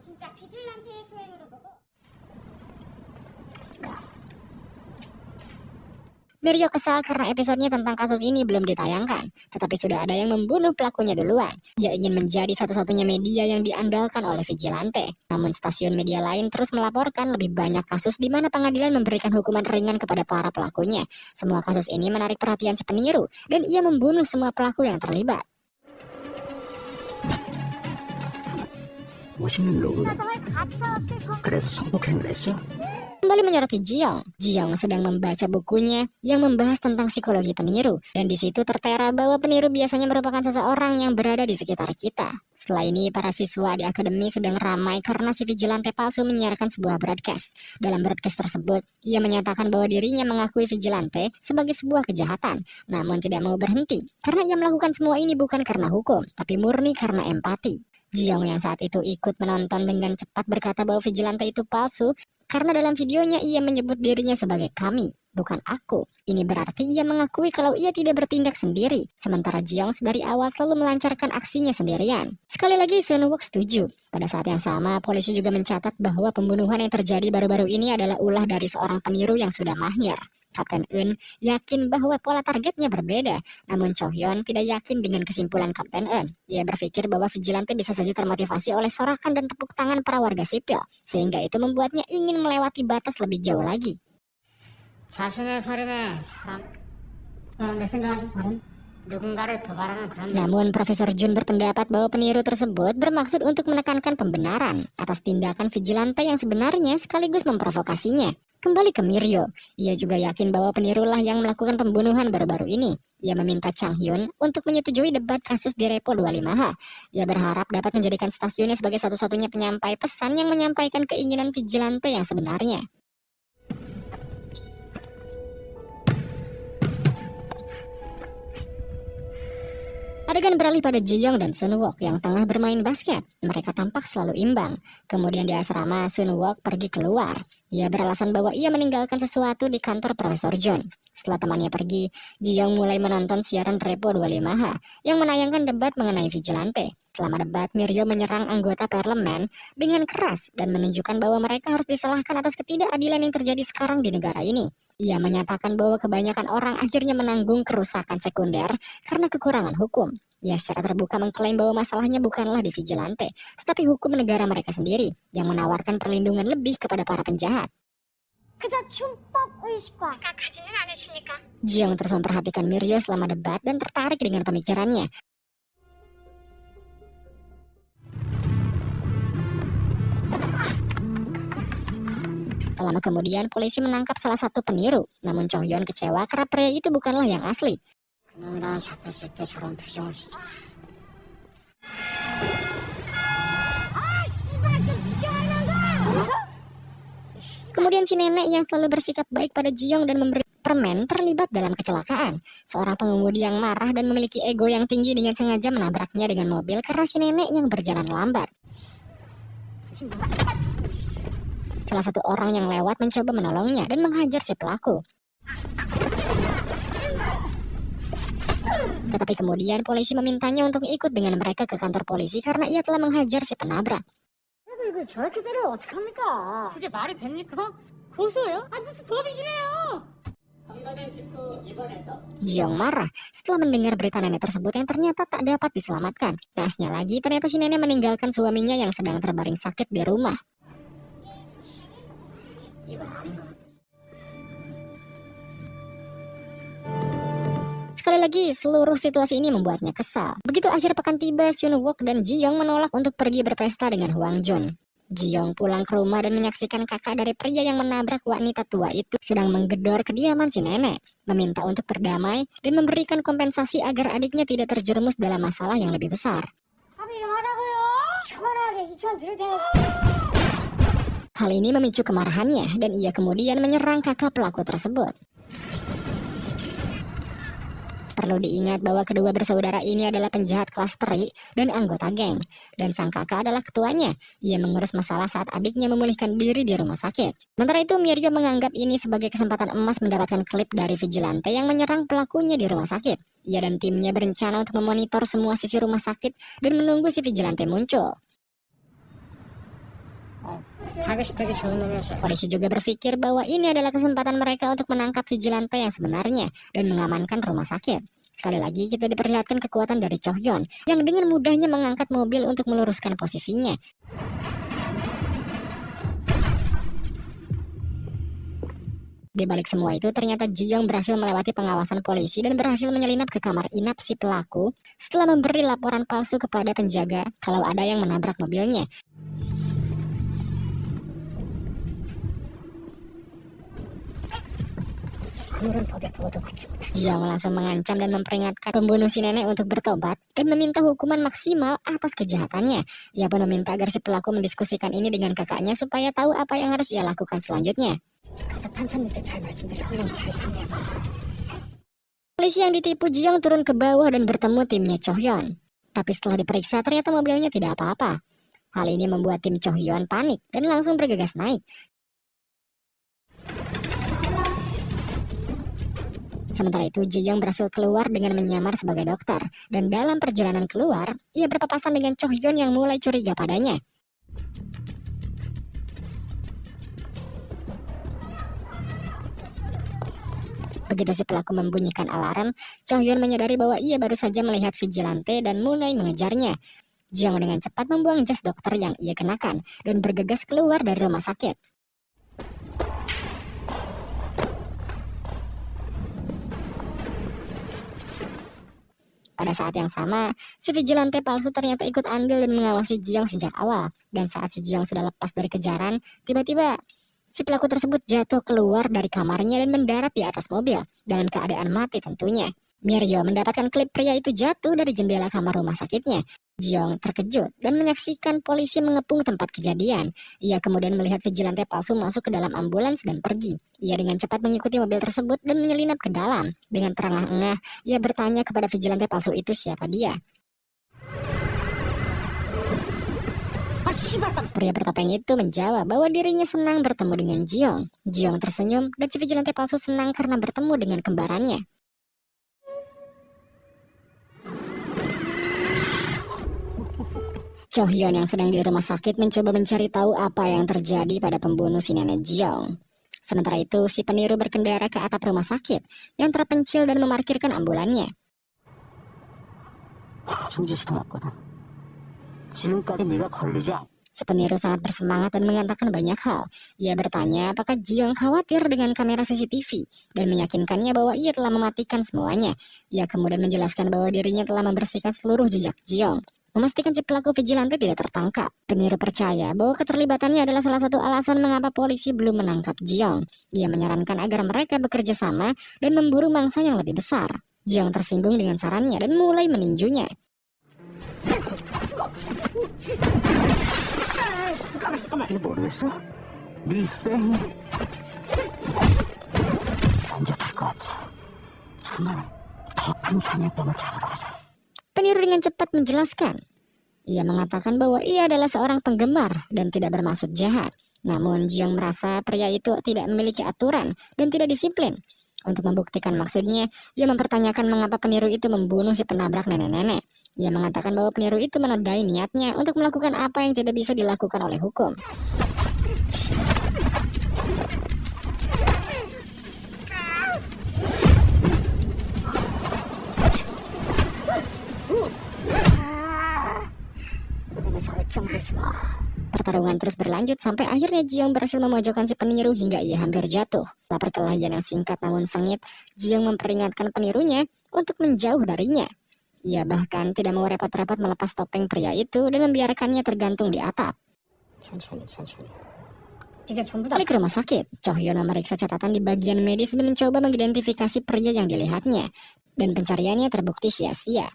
S2: 진짜 비질란테의 소행으로 보고
S1: Miryo kesal karena episodenya tentang kasus ini belum ditayangkan, tetapi sudah ada yang membunuh pelakunya duluan. Ia ingin menjadi satu-satunya media yang diandalkan oleh vigilante. Namun stasiun media lain terus melaporkan lebih banyak kasus di mana pengadilan memberikan hukuman ringan kepada para pelakunya. Semua kasus ini menarik perhatian si peniru, dan ia membunuh semua pelaku yang terlibat.
S3: 멋있는 로그가
S2: 정말 가차 없을 것
S3: 그래서 성폭행을 했어?
S1: Kembali menyoroti Jiong. Jiong sedang membaca bukunya yang membahas tentang psikologi peniru, dan di situ tertera bahwa peniru biasanya merupakan seseorang yang berada di sekitar kita. Setelah ini, para siswa di akademi sedang ramai karena si vigilante palsu menyiarkan sebuah broadcast. Dalam broadcast tersebut, ia menyatakan bahwa dirinya mengakui vigilante sebagai sebuah kejahatan, namun tidak mau berhenti karena ia melakukan semua ini bukan karena hukum, tapi murni karena empati. Jiong yang saat itu ikut menonton dengan cepat berkata bahwa vigilante itu palsu karena dalam videonya ia menyebut dirinya sebagai kami, bukan aku. Ini berarti ia mengakui kalau ia tidak bertindak sendiri, sementara Jiong dari awal selalu melancarkan aksinya sendirian. Sekali lagi Sun Wook setuju. Pada saat yang sama, polisi juga mencatat bahwa pembunuhan yang terjadi baru-baru ini adalah ulah dari seorang peniru yang sudah mahir. Kapten Eun yakin bahwa pola targetnya berbeda, namun Cho Hyun tidak yakin dengan kesimpulan Kapten Eun. Dia berpikir bahwa vigilante bisa saja termotivasi oleh sorakan dan tepuk tangan para warga sipil, sehingga itu membuatnya ingin melewati batas lebih jauh lagi.
S2: 자신의 살인에 사람 내 생각은 다른 누군가를 도발하는 그런
S1: Namun Profesor Jun berpendapat bahwa peniru tersebut bermaksud untuk menekankan pembenaran atas tindakan vigilante yang sebenarnya sekaligus memprovokasinya. Kembali ke Miryo, ia juga yakin bahwa penirulah yang melakukan pembunuhan baru-baru ini. Ia meminta Chang Hyun untuk menyetujui debat kasus di Repo 25H. Ia berharap dapat menjadikan stasiunnya sebagai satu-satunya penyampai pesan yang menyampaikan keinginan vigilante yang sebenarnya. Adegan beralih pada Jiyoung dan Sun Wook yang tengah bermain basket. Mereka tampak selalu imbang. Kemudian di asrama, Sun Wook pergi keluar. Ia beralasan bahwa ia meninggalkan sesuatu di kantor Profesor Jun. Setelah temannya pergi, Jiyoung mulai menonton siaran Repo 25H yang menayangkan debat mengenai vigilante. Selama debat, Miryo menyerang anggota parlemen dengan keras dan menunjukkan bahwa mereka harus disalahkan atas ketidakadilan yang terjadi sekarang di negara ini. Ia menyatakan bahwa kebanyakan orang akhirnya menanggung kerusakan sekunder karena kekurangan hukum. Ia secara terbuka mengklaim bahwa masalahnya bukanlah di vigilante, tetapi hukum negara mereka sendiri yang menawarkan perlindungan lebih kepada para penjahat.
S2: 그저 춤법 의식과 생각하지는 않으십니까?
S1: Jiyoung terus memperhatikan Miryo selama debat dan tertarik dengan pemikirannya. Tak lama kemudian, polisi menangkap salah satu peniru. Namun Cho Hyun kecewa karena pria itu bukanlah yang asli.
S2: 그놈이랑 잡혔을 때 저런 표정을 진짜
S1: Kemudian si nenek yang selalu bersikap baik pada Jiyoung dan memberi permen terlibat dalam kecelakaan. Seorang pengemudi yang marah dan memiliki ego yang tinggi dengan sengaja menabraknya dengan mobil karena si nenek yang berjalan lambat. Salah satu orang yang lewat mencoba menolongnya dan menghajar si pelaku. Tetapi kemudian polisi memintanya untuk ikut dengan mereka ke kantor polisi karena ia telah menghajar si penabrak.
S2: 이걸 저렇게 때리면 어떡합니까?
S4: 그게 말이 됩니까? 고소해요? 아 무슨 법이긴 해요.
S1: Jiyoung marah setelah mendengar berita nenek tersebut yang ternyata tak dapat diselamatkan. Naasnya lagi, ternyata si nenek meninggalkan suaminya yang sedang terbaring sakit di rumah. Sekali lagi, seluruh situasi ini membuatnya kesal. Begitu akhir pekan tiba, Sun Wook dan Jiyoung menolak untuk pergi berpesta dengan Hwang Jun. Jiong pulang ke rumah dan menyaksikan kakak dari pria yang menabrak wanita tua itu sedang menggedor kediaman si nenek, meminta untuk berdamai dan memberikan kompensasi agar adiknya tidak terjerumus dalam masalah yang lebih besar.
S2: 합의 좀 하자고요. 시원하게 2천 드릴 테니까.
S1: Hal ini memicu kemarahannya dan ia kemudian menyerang kakak pelaku tersebut. Perlu diingat bahwa kedua bersaudara ini adalah penjahat kelas teri dan anggota geng. Dan sang kakak adalah ketuanya. Ia mengurus masalah saat adiknya memulihkan diri di rumah sakit. Sementara itu, Mirio menganggap ini sebagai kesempatan emas mendapatkan klip dari vigilante yang menyerang pelakunya di rumah sakit. Ia dan timnya berencana untuk memonitor semua sisi rumah sakit dan menunggu si vigilante muncul.
S2: 타겟이 되게 좋은 놈이었어요.
S1: Polisi juga berpikir bahwa ini adalah kesempatan mereka untuk menangkap vigilante yang sebenarnya dan mengamankan rumah sakit. Sekali lagi kita diperlihatkan kekuatan dari Cho Hyun yang dengan mudahnya mengangkat mobil untuk meluruskan posisinya. Di balik semua itu, ternyata Ji-young berhasil melewati pengawasan polisi dan berhasil menyelinap ke kamar inap si pelaku setelah memberi laporan palsu kepada penjaga kalau ada yang menabrak mobilnya. Ji-young langsung mengancam dan memperingatkan pembunuh si nenek untuk bertobat dan meminta hukuman maksimal atas kejahatannya. Ia pun meminta agar si pelaku mendiskusikan ini dengan kakaknya supaya tahu apa yang harus ia lakukan selanjutnya.
S2: 가서 판사님께 잘 말씀드려. 그럼 잘 상의해봐.
S1: Polisi yang ditipu Ji-young turun ke bawah dan bertemu timnya Cho Hyun. Tapi setelah diperiksa ternyata mobilnya tidak apa-apa. Hal ini membuat tim Cho Hyun panik dan langsung bergegas naik. Sementara itu, Ji-young berhasil keluar dengan menyamar sebagai dokter. Dan dalam perjalanan keluar, ia berpapasan dengan Cho Hyun yang mulai curiga padanya. Begitu si pelaku membunyikan alarm, Cho Hyun menyadari bahwa ia baru saja melihat vigilante dan mulai mengejarnya. Ji-young dengan cepat membuang jas dokter yang ia kenakan dan bergegas keluar dari rumah sakit. Pada saat yang sama, si vigilante palsu ternyata ikut andil dan mengawasi Ji-young sejak awal. Dan saat si Ji-young sudah lepas dari kejaran, tiba-tiba si pelaku tersebut jatuh keluar dari kamarnya dan mendarat di atas mobil, dalam keadaan mati tentunya. Mirio mendapatkan klip pria itu jatuh dari jendela kamar rumah sakitnya. Ji-young terkejut dan menyaksikan polisi mengepung tempat kejadian. Ia kemudian melihat vigilante palsu masuk ke dalam ambulans dan pergi. Ia dengan cepat mengikuti mobil tersebut dan menyelinap ke dalam. Dengan terengah-engah, ia bertanya kepada vigilante palsu itu siapa dia. Pria bertopeng itu menjawab bahwa dirinya senang bertemu dengan Ji-young. Ji-young tersenyum dan si vigilante palsu senang karena bertemu dengan kembarannya. Cho Hyun yang sedang di rumah sakit mencoba mencari tahu apa yang terjadi pada pembunuh si nenek Ji-young. Sementara itu, si peniru berkendara ke atap rumah sakit yang terpencil dan memarkirkan ambulannya. Si peniru sangat bersemangat dan mengatakan banyak hal. Ia bertanya apakah Ji-young khawatir dengan kamera CCTV dan meyakinkannya bahwa ia telah mematikan semuanya. Ia kemudian menjelaskan bahwa dirinya telah membersihkan seluruh jejak Ji-young, memastikan si pelaku vigilante tidak tertangkap. Peniru percaya bahwa keterlibatannya adalah salah satu alasan mengapa polisi belum menangkap Ji-young. Ia menyarankan agar mereka bekerja sama dan memburu mangsa yang lebih besar. Ji-young tersinggung dengan sarannya dan mulai meninjunya.
S3: 잠깐만 이거 모르겠어? 네 쌩이 단적할 것 같지? 정말 더 큰 사냥감을 잡으러 가자.
S1: Peniru dengan cepat menjelaskan. Ia mengatakan bahwa ia adalah seorang penggemar dan tidak bermaksud jahat. Namun Ji-young merasa pria itu tidak memiliki aturan dan tidak disiplin. Untuk membuktikan maksudnya, ia mempertanyakan mengapa peniru itu membunuh si penabrak nenek-nenek. Ia mengatakan bahwa peniru itu menodai niatnya untuk melakukan apa yang tidak bisa dilakukan oleh hukum. Pertarungan terus berlanjut sampai akhirnya Ji-young berhasil memojokkan si peniru hingga ia hampir jatuh. Setelah perkelahian yang singkat namun sengit, Ji-young memperingatkan penirunya untuk menjauh darinya. Ia bahkan tidak mau repot-repot melepas topeng pria itu dan membiarkannya tergantung di atap.
S3: 천천히.
S2: 이게 전부 다
S1: Balik ke rumah sakit, Chohyun memeriksa catatan di bagian medis dan mencoba mengidentifikasi pria yang dilihatnya. Dan pencariannya terbukti sia-sia.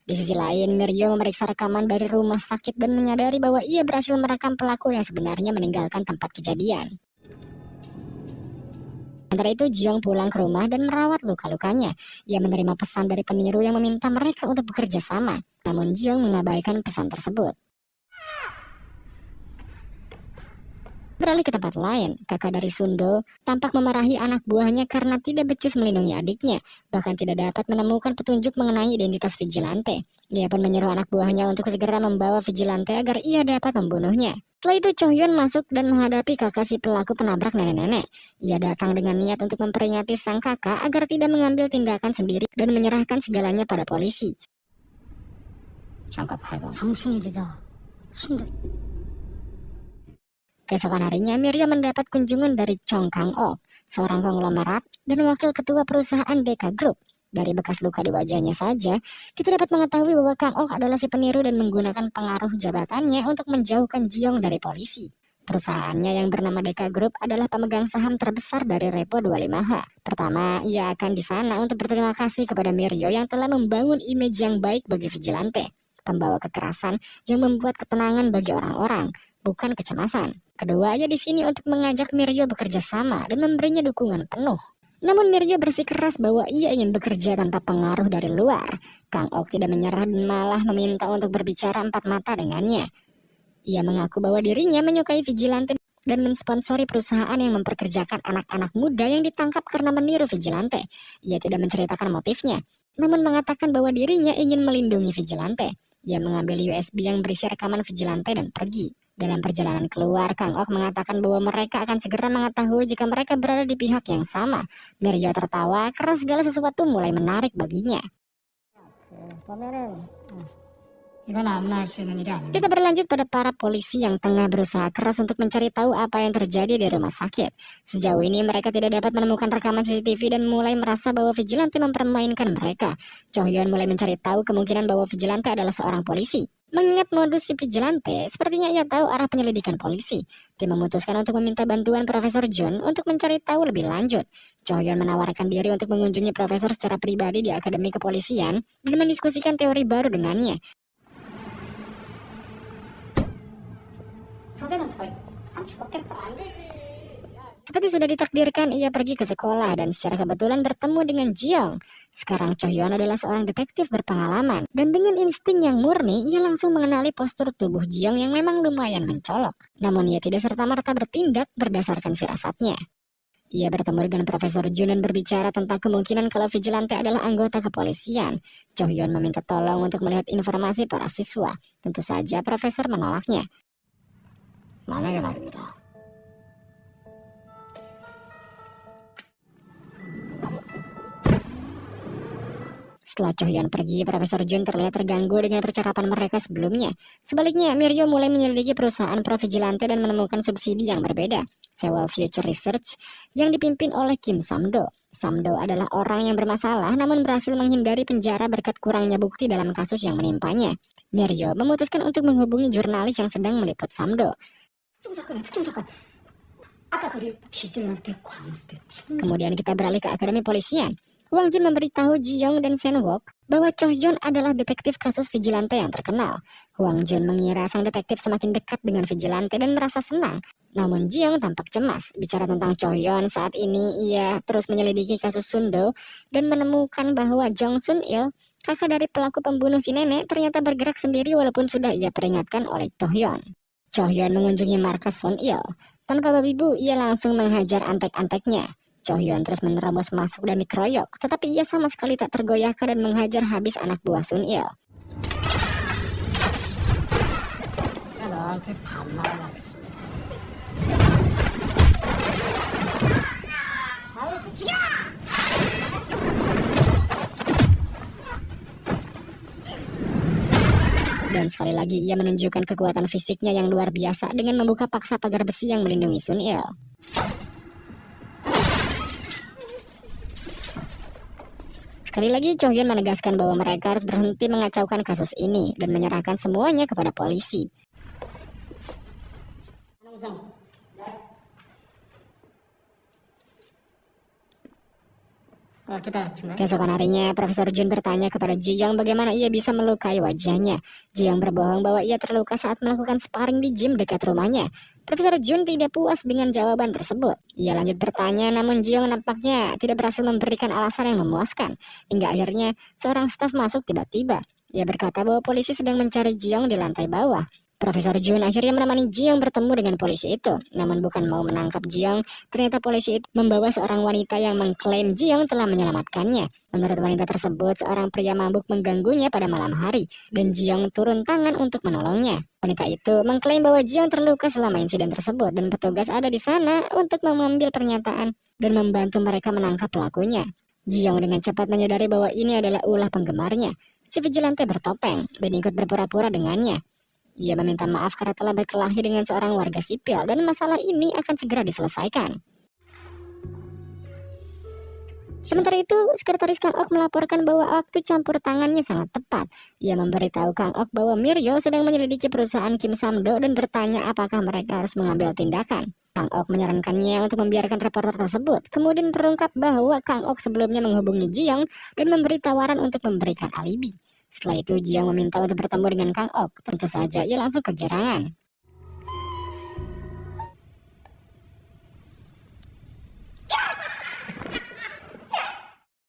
S1: Di sisi lain, Miryo memeriksa rekaman dari rumah sakit dan menyadari bahwa ia berhasil merekam pelaku yang sebenarnya meninggalkan tempat kejadian. Sementara itu, Jeong pulang ke rumah dan merawat luka-lukanya. Ia menerima pesan dari peniru yang meminta mereka untuk bekerja sama. Namun Jeong mengabaikan pesan tersebut. Beralih ke tempat lain, kakak dari Sundo tampak memarahi anak buahnya karena tidak becus melindungi adiknya, bahkan tidak dapat menemukan petunjuk mengenai identitas vigilante. Dia pun menyuruh anak buahnya untuk segera membawa vigilante agar ia dapat membunuhnya. Setelah itu Chohyun masuk dan menghadapi kakak si pelaku penabrak nenek-nenek. Ia datang dengan niat untuk memperingati sang kakak agar tidak mengambil tindakan sendiri dan menyerahkan segalanya pada polisi.
S3: 잠깐 밟아.
S2: 장순일이다. 순도.
S1: Keesokan harinya, Miryo mendapat kunjungan dari Chong Kang-ok, seorang konglomerat dan wakil ketua perusahaan Deka Group. Dari bekas luka di wajahnya saja, kita dapat mengetahui bahwa Kang-ok adalah si peniru dan menggunakan pengaruh jabatannya untuk menjauhkan Jeong dari polisi. Perusahaannya yang bernama Deka Group adalah pemegang saham terbesar dari Repo 25H. Pertama, ia akan di sana untuk berterima kasih kepada Miryo yang telah membangun image yang baik bagi vigilante, pembawa kekerasan yang membuat ketenangan bagi orang-orang, bukan kecemasan. Kedua, ia di sini untuk mengajak Miryo bekerja sama dan memberinya dukungan penuh. Namun Miryo bersikeras bahwa ia ingin bekerja tanpa pengaruh dari luar. Kang-ok tidak menyerah dan malah meminta untuk berbicara empat mata dengannya. Ia mengaku bahwa dirinya menyukai vigilante dan mensponsori perusahaan yang memperkerjakan anak-anak muda yang ditangkap karena meniru vigilante. Ia tidak menceritakan motifnya, namun mengatakan bahwa dirinya ingin melindungi vigilante. Ia mengambil USB yang berisi rekaman vigilante dan pergi. Dalam perjalanan keluar, Kang-ok mengatakan bahwa mereka akan segera mengetahui jika mereka berada di pihak yang sama. Miryo tertawa karena segala sesuatu mulai menarik baginya.
S2: 이건 아무나 할 수 있는 일이 아닙니다.
S1: Kita berlanjut pada para polisi yang tengah berusaha keras untuk mencari tahu apa yang terjadi di rumah sakit. Sejauh ini mereka tidak dapat menemukan rekaman CCTV dan mulai merasa bahwa vigilante mempermainkan mereka. Chohyun mulai mencari tahu kemungkinan bahwa vigilante adalah seorang polisi. Mengingat modus si vigilante, sepertinya ia tahu arah penyelidikan polisi. Tim memutuskan untuk meminta bantuan Profesor Jun untuk mencari tahu lebih lanjut. Chohyun menawarkan diri untuk mengunjungi profesor secara pribadi di Akademi Kepolisian dan mendiskusikan teori baru dengannya.
S2: 상대는 거의 안 죽었겠다.
S1: Seperti sudah ditakdirkan, ia pergi ke sekolah dan secara kebetulan bertemu dengan Jeong. Sekarang Chohyun adalah seorang detektif berpengalaman, dan dengan insting yang murni, ia langsung mengenali postur tubuh Jeong yang memang lumayan mencolok. Namun ia tidak serta-merta bertindak berdasarkan firasatnya. Ia bertemu dengan Profesor Jun dan berbicara tentang kemungkinan kalau vigilante adalah anggota kepolisian. Chohyun meminta tolong untuk melihat informasi para siswa. Tentu saja Profesor menolaknya.
S3: 만약에 말입니다.
S1: Setelah Chohyun pergi, Profesor Jun terlihat terganggu dengan percakapan mereka sebelumnya. Sebaliknya, Miryo mulai menyelidiki perusahaan pro-vigilante dan menemukan subsidi yang berbeda. Sewell Future Research yang dipimpin oleh Kim Samdo. Samdo adalah orang yang bermasalah namun berhasil menghindari penjara berkat kurangnya bukti dalam kasus yang menimpanya. Miryo memutuskan untuk menghubungi jurnalis yang sedang meliput Samdo.
S2: 특종 사건. 아까 그 비질란테 광수대 침.
S1: Kemudian kita beralih ke Akademi Polisian. Wang Jun memberitahu Jeong dan Sen Wook bahwa Chohyun adalah detektif kasus vigilante yang terkenal. Wang Jun mengira sang detektif semakin dekat dengan vigilante dan merasa senang. Namun Jeong tampak cemas. Bicara tentang Chohyun, saat ini ia terus menyelidiki kasus Sundo dan menemukan bahwa Jong Sun-il, kakak dari pelaku pembunuh si nenek, ternyata bergerak sendiri walaupun sudah ia peringatkan oleh Chohyun. Chohyun mengunjungi markas Sun-il. Tanpa babi bu, ia langsung menghajar antek-anteknya. Chohyun terus menerobos masuk dan dikeroyok, tetapi ia sama sekali tak tergoyahkan dan menghajar habis anak buah Sun-il.
S3: 내가 너한테 반말을 하겠습니다.
S1: Dan sekali lagi ia menunjukkan kekuatan fisiknya yang luar biasa dengan membuka paksa pagar besi yang melindungi Sun-il. Sekali lagi Chohyun menegaskan bahwa mereka harus berhenti mengacaukan kasus ini dan menyerahkan semuanya kepada polisi. Keesokan harinya, Profesor Jun bertanya kepada Ji Young bagaimana ia bisa melukai wajahnya. Ji Young berbohong bahwa ia terluka saat melakukan sparring di gym dekat rumahnya. Profesor Jun tidak puas dengan jawaban tersebut. Ia lanjut bertanya, namun Ji Young nampaknya tidak berhasil memberikan alasan yang memuaskan. Hingga akhirnya, seorang staf masuk tiba-tiba. Ia berkata bahwa polisi sedang mencari Ji Young di lantai bawah. Profesor Jun akhirnya menemani Ji Young bertemu dengan polisi itu. Namun bukan mau menangkap Ji Young, ternyata polisi itu membawa seorang wanita yang mengklaim Ji Young telah menyelamatkannya. Menurut wanita tersebut, seorang pria mabuk mengganggunya pada malam hari, dan Ji Young turun tangan untuk menolongnya. Wanita itu mengklaim bahwa Ji Young terluka selama insiden tersebut, dan petugas ada di sana untuk mengambil pernyataan dan membantu mereka menangkap pelakunya. Ji Young dengan cepat menyadari bahwa ini adalah ulah penggemarnya. Si vigilante bertopeng dan ikut berpura-pura dengannya. Ia meminta maaf karena telah berkelahi dengan seorang warga sipil dan masalah ini akan segera diselesaikan. Sementara itu, Sekretaris Kang Ok melaporkan bahwa waktu campur tangannya sangat tepat. Ia memberitahu Kang Ok bahwa Miryo sedang menyelidiki perusahaan Kim Samdo dan bertanya apakah mereka harus mengambil tindakan. Kang Ok menyarankannya untuk membiarkan reporter tersebut. Kemudian terungkap bahwa Kang Ok sebelumnya menghubungi Ji Young dan memberi tawaran untuk memberikan alibi. Setelah itu Ji Young meminta untuk bertemu dengan Kang Ok. Tentu saja ia langsung kegirangan.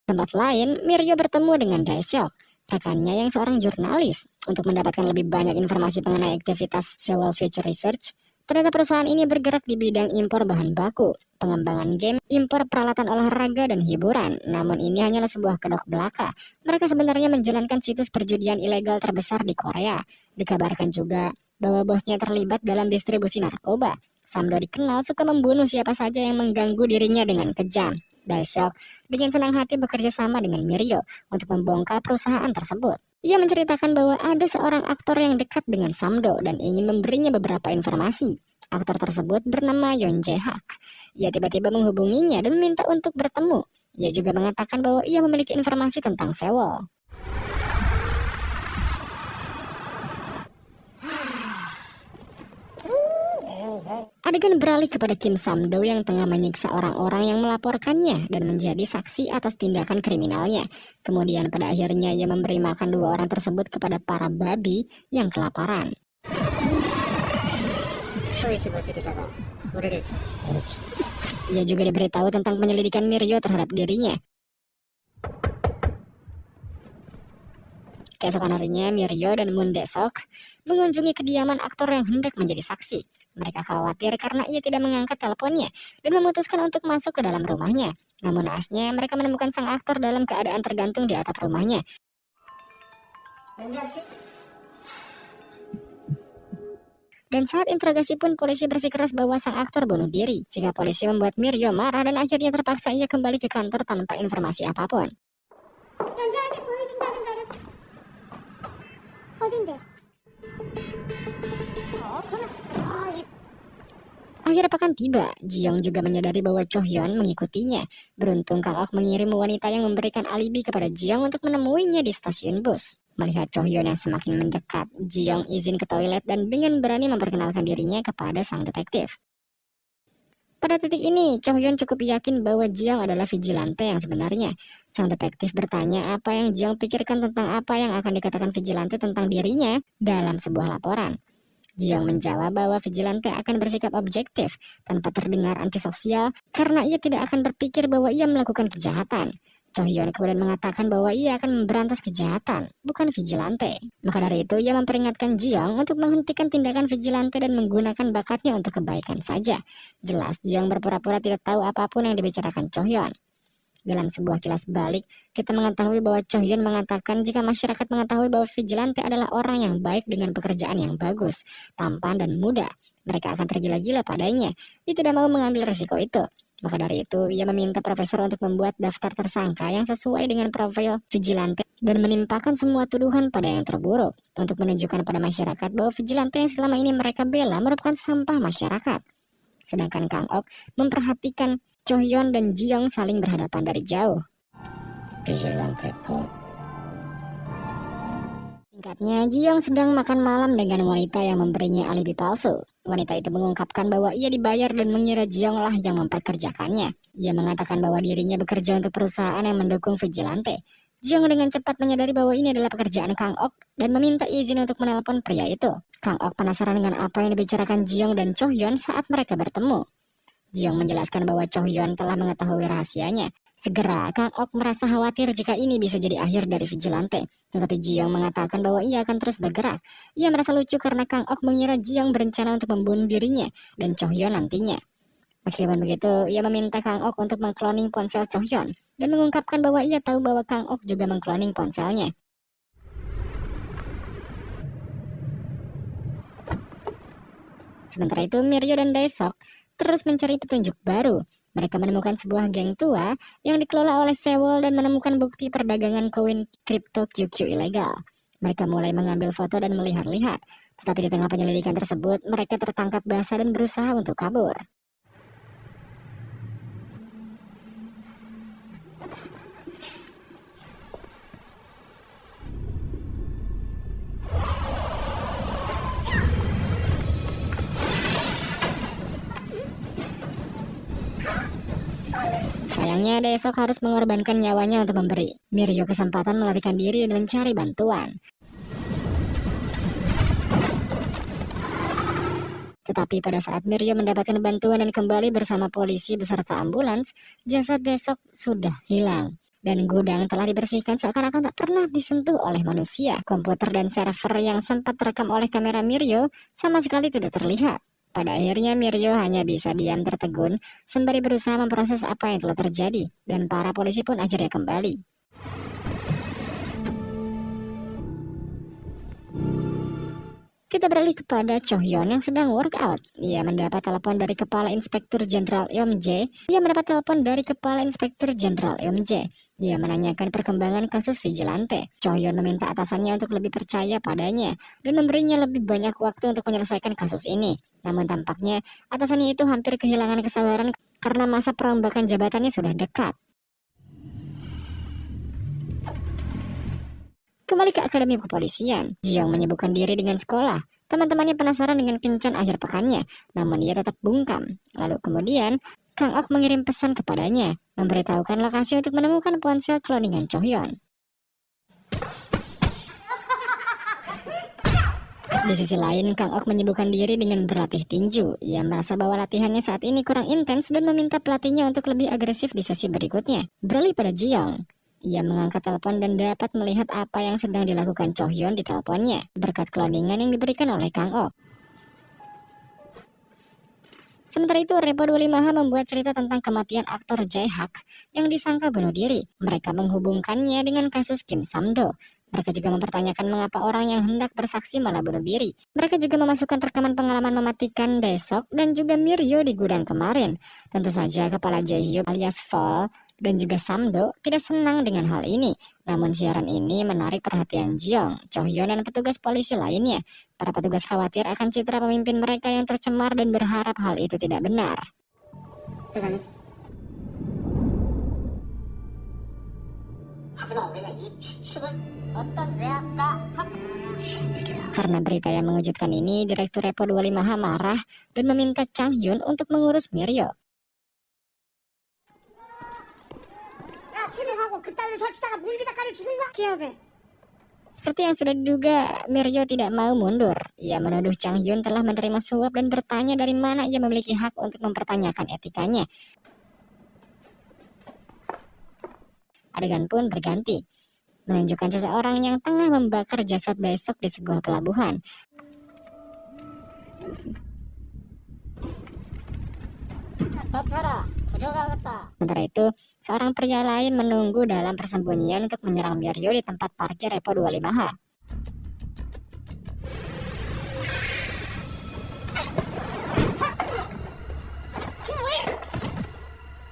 S1: Tempat lain, Miryo bertemu dengan Dae-seok, rekannya yang seorang jurnalis, untuk mendapatkan lebih banyak informasi mengenai aktivitas Seoul Future Research. Ternyata perusahaan ini bergerak di bidang impor bahan baku, pengembangan game, impor peralatan olahraga, dan hiburan. Namun ini hanyalah sebuah kedok belaka. Mereka sebenarnya menjalankan situs perjudian ilegal terbesar di Korea. Dikabarkan juga bahwa bosnya terlibat dalam distribusi narkoba. Samdo dikenal suka membunuh siapa saja yang mengganggu dirinya dengan kejam. Dae-seok dengan senang hati bekerja sama dengan Miryo untuk membongkar perusahaan tersebut. Ia menceritakan bahwa ada seorang aktor yang dekat dengan Samdo dan ingin memberinya beberapa informasi. Aktor tersebut bernama Yoon Jae-hak. Ia tiba-tiba menghubunginya dan meminta untuk bertemu. Ia juga mengatakan bahwa ia memiliki informasi tentang Seoul. Adegan beralih kepada Kim Samdo yang tengah menyiksa orang-orang yang melaporkannya dan menjadi saksi atas tindakan kriminalnya. Kemudian pada akhirnya ia memberi makan dua orang tersebut kepada para babi yang kelaparan. Ia juga diberitahu tentang penyelidikan Miryo terhadap dirinya. Keesokan harinya, Miryo dan Moon Dae-seok mengunjungi kediaman aktor yang hendak menjadi saksi. Mereka khawatir karena ia tidak mengangkat teleponnya dan memutuskan untuk masuk ke dalam rumahnya. Namun naasnya, mereka menemukan sang aktor dalam keadaan tergantung di atap rumahnya. Dan saat interogasi pun polisi bersikeras bahwa sang aktor bunuh diri. Sikap polisi membuat Miryo marah dan akhirnya terpaksa ia kembali ke kantor tanpa informasi apapun.
S2: 연자에게 보여준다는 자료 어딘데?
S1: Akhir pekan tiba, Ji Young juga menyadari bahwa Cho Hyun mengikutinya. Beruntung Kang Ok mengirim wanita yang memberikan alibi kepada Ji Young untuk menemuinya di stasiun bus. Melihat Cho Hyun yang semakin mendekat, Ji Young izin ke toilet dan dengan berani memperkenalkan dirinya kepada sang detektif. Pada titik ini, Cho Hyun cukup yakin bahwa Ji Young adalah vigilante yang sebenarnya. Sang detektif bertanya apa yang Ji Young pikirkan tentang apa yang akan dikatakan vigilante tentang dirinya dalam sebuah laporan. Ji Young menjawab bahwa vigilante akan bersikap objektif tanpa terdengar antisosial karena ia tidak akan berpikir bahwa ia melakukan kejahatan. Cho Hyun kemudian mengatakan bahwa ia akan memberantas kejahatan, bukan vigilante. Maka dari itu ia memperingatkan Ji Young untuk menghentikan tindakan vigilante dan menggunakan bakatnya untuk kebaikan saja. Jelas Ji Young berpura-pura tidak tahu apapun yang dibicarakan Cho Hyun. Dalam sebuah kilas balik, kita mengetahui bahwa Cho Hyun mengatakan jika masyarakat mengetahui bahwa vigilante adalah orang yang baik dengan pekerjaan yang bagus, tampan dan muda, mereka akan tergila-gila padanya. Ia tidak mau mengambil risiko itu. Maka dari itu, ia meminta profesor untuk membuat daftar tersangka yang sesuai dengan profil vigilante dan menimpakan semua tuduhan pada yang terburuk untuk menunjukkan pada masyarakat bahwa vigilante yang selama ini mereka bela merupakan sampah masyarakat. Sedangkan Kang Ok memperhatikan Cho Hyun dan Ji Young saling berhadapan dari jauh.
S3: Vigilante po.
S1: Singkatnya, Jiong sedang makan malam dengan wanita yang memberinya alibi palsu. Wanita itu mengungkapkan bahwa ia dibayar dan mengira Jiong lah yang memperkerjakannya. Ia mengatakan bahwa dirinya bekerja untuk perusahaan yang mendukung vigilante. Jiong dengan cepat menyadari bahwa ini adalah pekerjaan Kang Ok dan meminta izin untuk menelpon pria itu. Kang Ok penasaran dengan apa yang dibicarakan Jiong dan Cho Hyun saat mereka bertemu. Jiong menjelaskan bahwa Cho Hyun telah mengetahui rahasianya. Segera, Kang Ok merasa khawatir jika ini bisa jadi akhir dari vigilante. Tetapi Jiong mengatakan bahwa ia akan terus bergerak. Ia merasa lucu karena Kang Ok mengira Jiong berencana untuk membunuh dirinya dan Cho Hyun nantinya. Meskipun begitu, ia meminta Kang Ok untuk mengkloning ponsel Cho Hyun dan mengungkapkan bahwa ia tahu bahwa Kang Ok juga mengkloning ponselnya. Sementara itu, Miryo dan Daesok terus mencari petunjuk baru. Mereka menemukan sebuah geng tua yang dikelola oleh Sewol dan menemukan bukti perdagangan koin kripto QQ ilegal. Mereka mulai mengambil foto dan melihat-lihat. Tetapi di tengah penyelidikan tersebut, mereka tertangkap basah dan berusaha untuk kabur. Sayangnya, Daesok harus mengorbankan nyawanya untuk memberi Miryo kesempatan melarikan diri dan mencari bantuan. Tetapi pada saat Miryo mendapatkan bantuan dan kembali bersama polisi beserta ambulans, jasad Daesok sudah hilang. Dan gudang telah dibersihkan seakan-akan tak pernah disentuh oleh manusia. Komputer dan server yang sempat terekam oleh kamera Miryo sama sekali tidak terlihat. Pada akhirnya Miryo hanya bisa diam tertegun sembari berusaha memproses apa yang telah terjadi, dan para polisi pun akhirnya kembali. Kita beralih kepada Cho Hyun yang sedang workout. Ia mendapat telepon dari Kepala Inspektur Jenderal Eom Jae. Dia menanyakan perkembangan kasus vigilante. Cho Hyun meminta atasannya untuk lebih percaya padanya dan memberinya lebih banyak waktu untuk menyelesaikan kasus ini. Namun tampaknya atasannya itu hampir kehilangan kesabaran karena masa perombakan jabatannya sudah dekat. Kembali ke Akademi Kepolisian, Jiong menyibukkan diri dengan sekolah. Teman-temannya penasaran dengan kencan akhir pekannya, namun ia tetap bungkam. Lalu kemudian, Kang Ok mengirim pesan kepadanya, memberitahukan lokasi untuk menemukan ponsel kloningan Cho Hyun. Di sisi lain, Kang Ok menyibukkan diri dengan berlatih tinju. Ia merasa bahwa latihannya saat ini kurang intens dan meminta pelatihnya untuk lebih agresif di sesi berikutnya. Beralih pada Jiong. Ia mengangkat telepon dan dapat melihat apa yang sedang dilakukan Cho Hyun di teleponnya, berkat cloningan yang diberikan oleh Kang Ok. Sementara itu, Repo 25H membuat cerita tentang kematian aktor Jae Hak yang disangka bunuh diri. Mereka menghubungkannya dengan kasus Kim Samdo. Mereka juga mempertanyakan mengapa orang yang hendak bersaksi malah bunuh diri. Mereka juga memasukkan rekaman pengalaman mematikan Daesok dan juga Miryo di gudang kemarin. Tentu saja kepala Jae-hyuk alias Fall dan juga Samdo tidak senang dengan hal ini. Namun siaran ini menarik perhatian Jiong, Cho Hyun dan petugas polisi lainnya. Para petugas khawatir akan citra pemimpin mereka yang tercemar dan berharap hal itu tidak benar. Karena berita yang mengejutkan ini, Direktur Repo 25H marah dan meminta Chang Hyun untuk mengurus Miryo. Seperti yang sudah diduga, Miryo tidak mau mundur. Ia menuduh Chang Hyun telah menerima suap dan bertanya dari mana ia memiliki hak untuk mempertanyakan etikanya. Adegan pun berganti, menunjukkan seseorang yang tengah membakar jasad Daesok di sebuah pelabuhan. Sementara itu, seorang pria lain menunggu dalam persembunyian untuk menyerang Miryo di tempat parkir Repo 25H.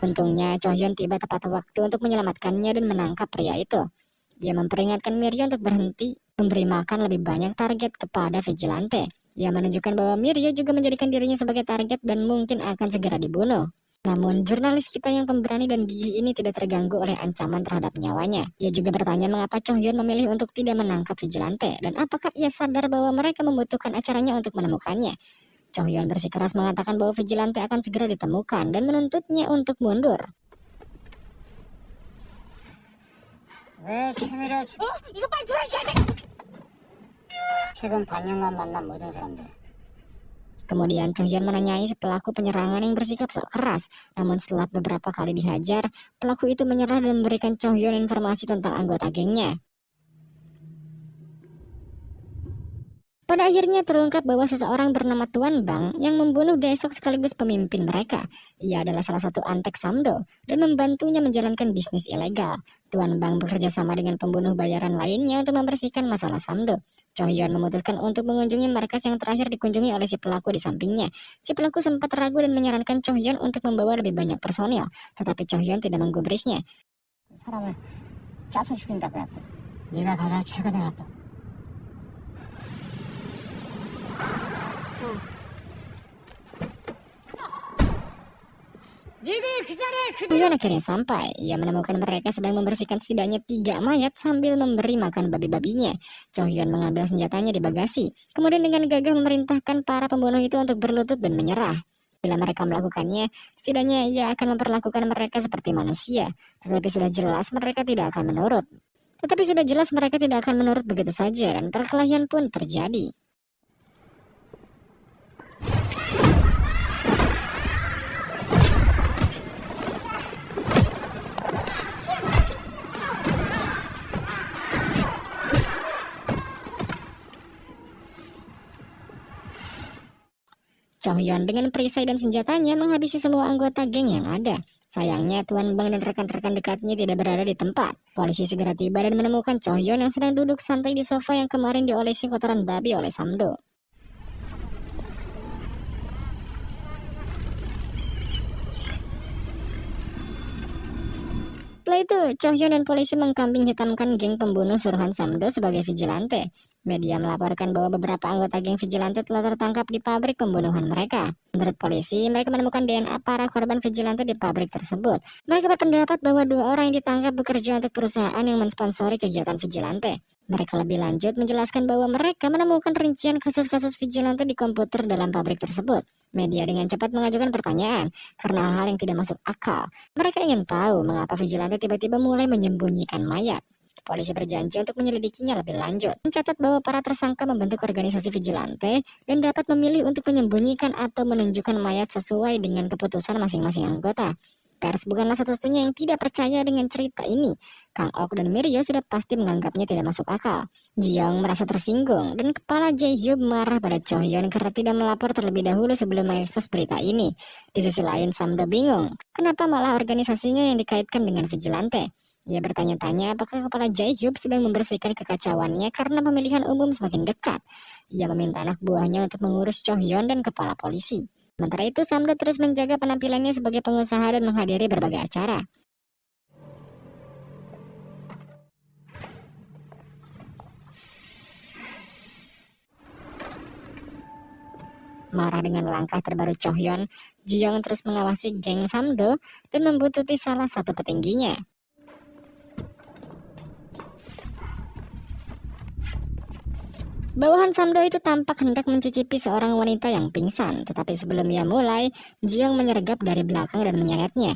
S1: Untungnya, Cho Hyun tiba tepat waktu untuk menyelamatkannya dan menangkap pria itu. Dia memperingatkan Miryo untuk berhenti memberi makan lebih banyak target kepada vigilante. Ia menunjukkan bahwa Miryo juga menjadikan dirinya sebagai target dan mungkin akan segera dibunuh. Namun, jurnalis kita yang pemberani dan gigih ini tidak terganggu oleh ancaman terhadap nyawanya. Ia juga bertanya mengapa Cho Hyun memilih untuk tidak menangkap vigilante, dan apakah ia sadar bahwa mereka membutuhkan acaranya untuk menemukannya. Cho Hyun bersikeras mengatakan bahwa vigilante akan segera ditemukan dan menuntutnya untuk mundur.
S3: 왜 최미래
S2: 이거 빨리 들어주셔야 돼.
S3: 최근 반년간 만난 모든 사람들
S1: Kemudian Cho Hyun menanyai pelaku penyerangan yang bersikap sok keras. Namun setelah beberapa kali dihajar, pelaku itu menyerah dan memberikan Cho Hyun informasi tentang anggota gengnya. Pada akhirnya terungkap bahwa seseorang bernama Tuan Bang yang membunuh Daesok sekaligus pemimpin mereka. Ia adalah salah satu antek Samdo dan membantunya menjalankan bisnis ilegal. Tuan Bang bekerja sama dengan pembunuh bayaran lainnya untuk membersihkan masalah Samdo. Cho Hyun memutuskan untuk mengunjungi markas yang terakhir dikunjungi oleh si pelaku di sampingnya. Si pelaku sempat ragu dan menyarankan Cho Hyun untuk membawa lebih banyak personil, tetapi Cho Hyun tidak menggubrisnya.
S3: 사람을 짜서 죽인다고 했고 네가 가장 최근에 왔다.
S2: 니들 그 자리에 그
S1: Cho Hyun akhirnya sampai. Ia menemukan mereka sedang membersihkan setidaknya 3 mayat sambil memberi makan babi-babinya. Cho Hyun mengambil senjatanya di bagasi, kemudian dengan gagah memerintahkan para pembunuh itu untuk berlutut dan menyerah. Bila mereka melakukannya, setidaknya ia akan memperlakukan mereka seperti manusia. Tetapi sudah jelas mereka tidak akan menurut. Begitu saja dan perkelahian pun terjadi. Cho Hyun dengan perisai dan senjatanya menghabisi semua anggota geng yang ada. Sayangnya Tuan Bang dan rekan-rekan dekatnya tidak berada di tempat. Polisi segera tiba dan menemukan Cho Hyun yang sedang duduk santai di sofa yang kemarin diolesi kotoran babi oleh Samdo. Setelah itu, Cho Hyun dan polisi mengkambing hitamkan geng pembunuh suruhan Samdo sebagai vigilante. Media melaporkan bahwa beberapa anggota geng vigilante telah tertangkap di pabrik pembunuhan mereka. Menurut polisi, mereka menemukan DNA para korban vigilante di pabrik tersebut. Mereka berpendapat bahwa 2 orang yang ditangkap bekerja untuk perusahaan yang mensponsori kegiatan vigilante. Mereka lebih lanjut menjelaskan bahwa mereka menemukan rincian kasus-kasus vigilante di komputer dalam pabrik tersebut. Media dengan cepat mengajukan pertanyaan karena hal-hal yang tidak masuk akal. Mereka ingin tahu mengapa vigilante tiba-tiba mulai menyembunyikan mayat. Polisi berjanji untuk menyelidikinya lebih lanjut. Mencatat bahwa para tersangka membentuk organisasi vigilante dan dapat memilih untuk menyembunyikan atau menunjukkan mayat sesuai dengan keputusan masing-masing anggota. Pers bukanlah satu-satunya yang tidak percaya dengan cerita ini. Kang Ok dan Miryo sudah pasti menganggapnya tidak masuk akal. Jiyoung merasa tersinggung dan kepala Jae-hyub marah pada Cho Hyun karena tidak melapor terlebih dahulu sebelum mengekspos berita ini. Di sisi lain Samdo bingung, kenapa malah organisasinya yang dikaitkan dengan vigilante. Ia bertanya-tanya apakah kepala Jae-hyub sedang membersihkan kekacauannya karena pemilihan umum semakin dekat. Ia meminta anak buahnya untuk mengurus Cho Hyun dan kepala polisi. Sementara itu, Samdo terus menjaga penampilannya sebagai pengusaha dan menghadiri berbagai acara. Marah dengan langkah terbaru Cho Hyun, Jiyoung terus mengawasi geng Samdo dan membuntuti salah satu petingginya. Bawahan Samdo itu tampak hendak mencicipi seorang wanita yang pingsan, tetapi sebelum ia mulai, Jiyoung menyergap dari belakang dan menyeretnya.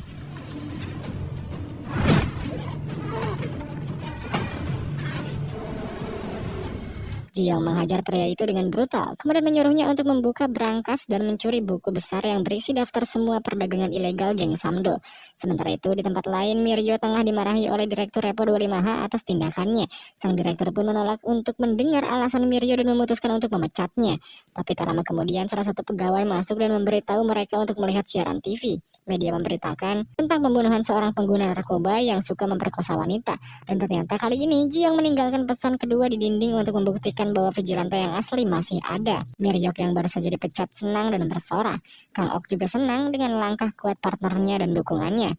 S1: Jiyoung menghajar pria itu dengan brutal, kemudian menyuruhnya untuk membuka brankas dan mencuri buku besar yang berisi daftar semua perdagangan ilegal geng Samdo. Sementara itu, di tempat lain, Miryo tengah dimarahi oleh Direktur Repo 25H atas tindakannya. Sang direktur pun menolak untuk mendengar alasan Miryo dan memutuskan untuk memecatnya. Tapi tak lama kemudian, salah satu pegawai masuk dan memberitahu mereka untuk melihat siaran TV. Media memberitakan tentang pembunuhan seorang pengguna narkoba yang suka memperkosa wanita. Dan ternyata kali ini, Jiyoung meninggalkan pesan kedua di dinding untuk membuktikan bahwa vigilante yang asli masih ada. Miryok yang baru saja dipecat senang dan bersorak. Kang Ok juga senang dengan langkah kuat partnernya dan dukungannya.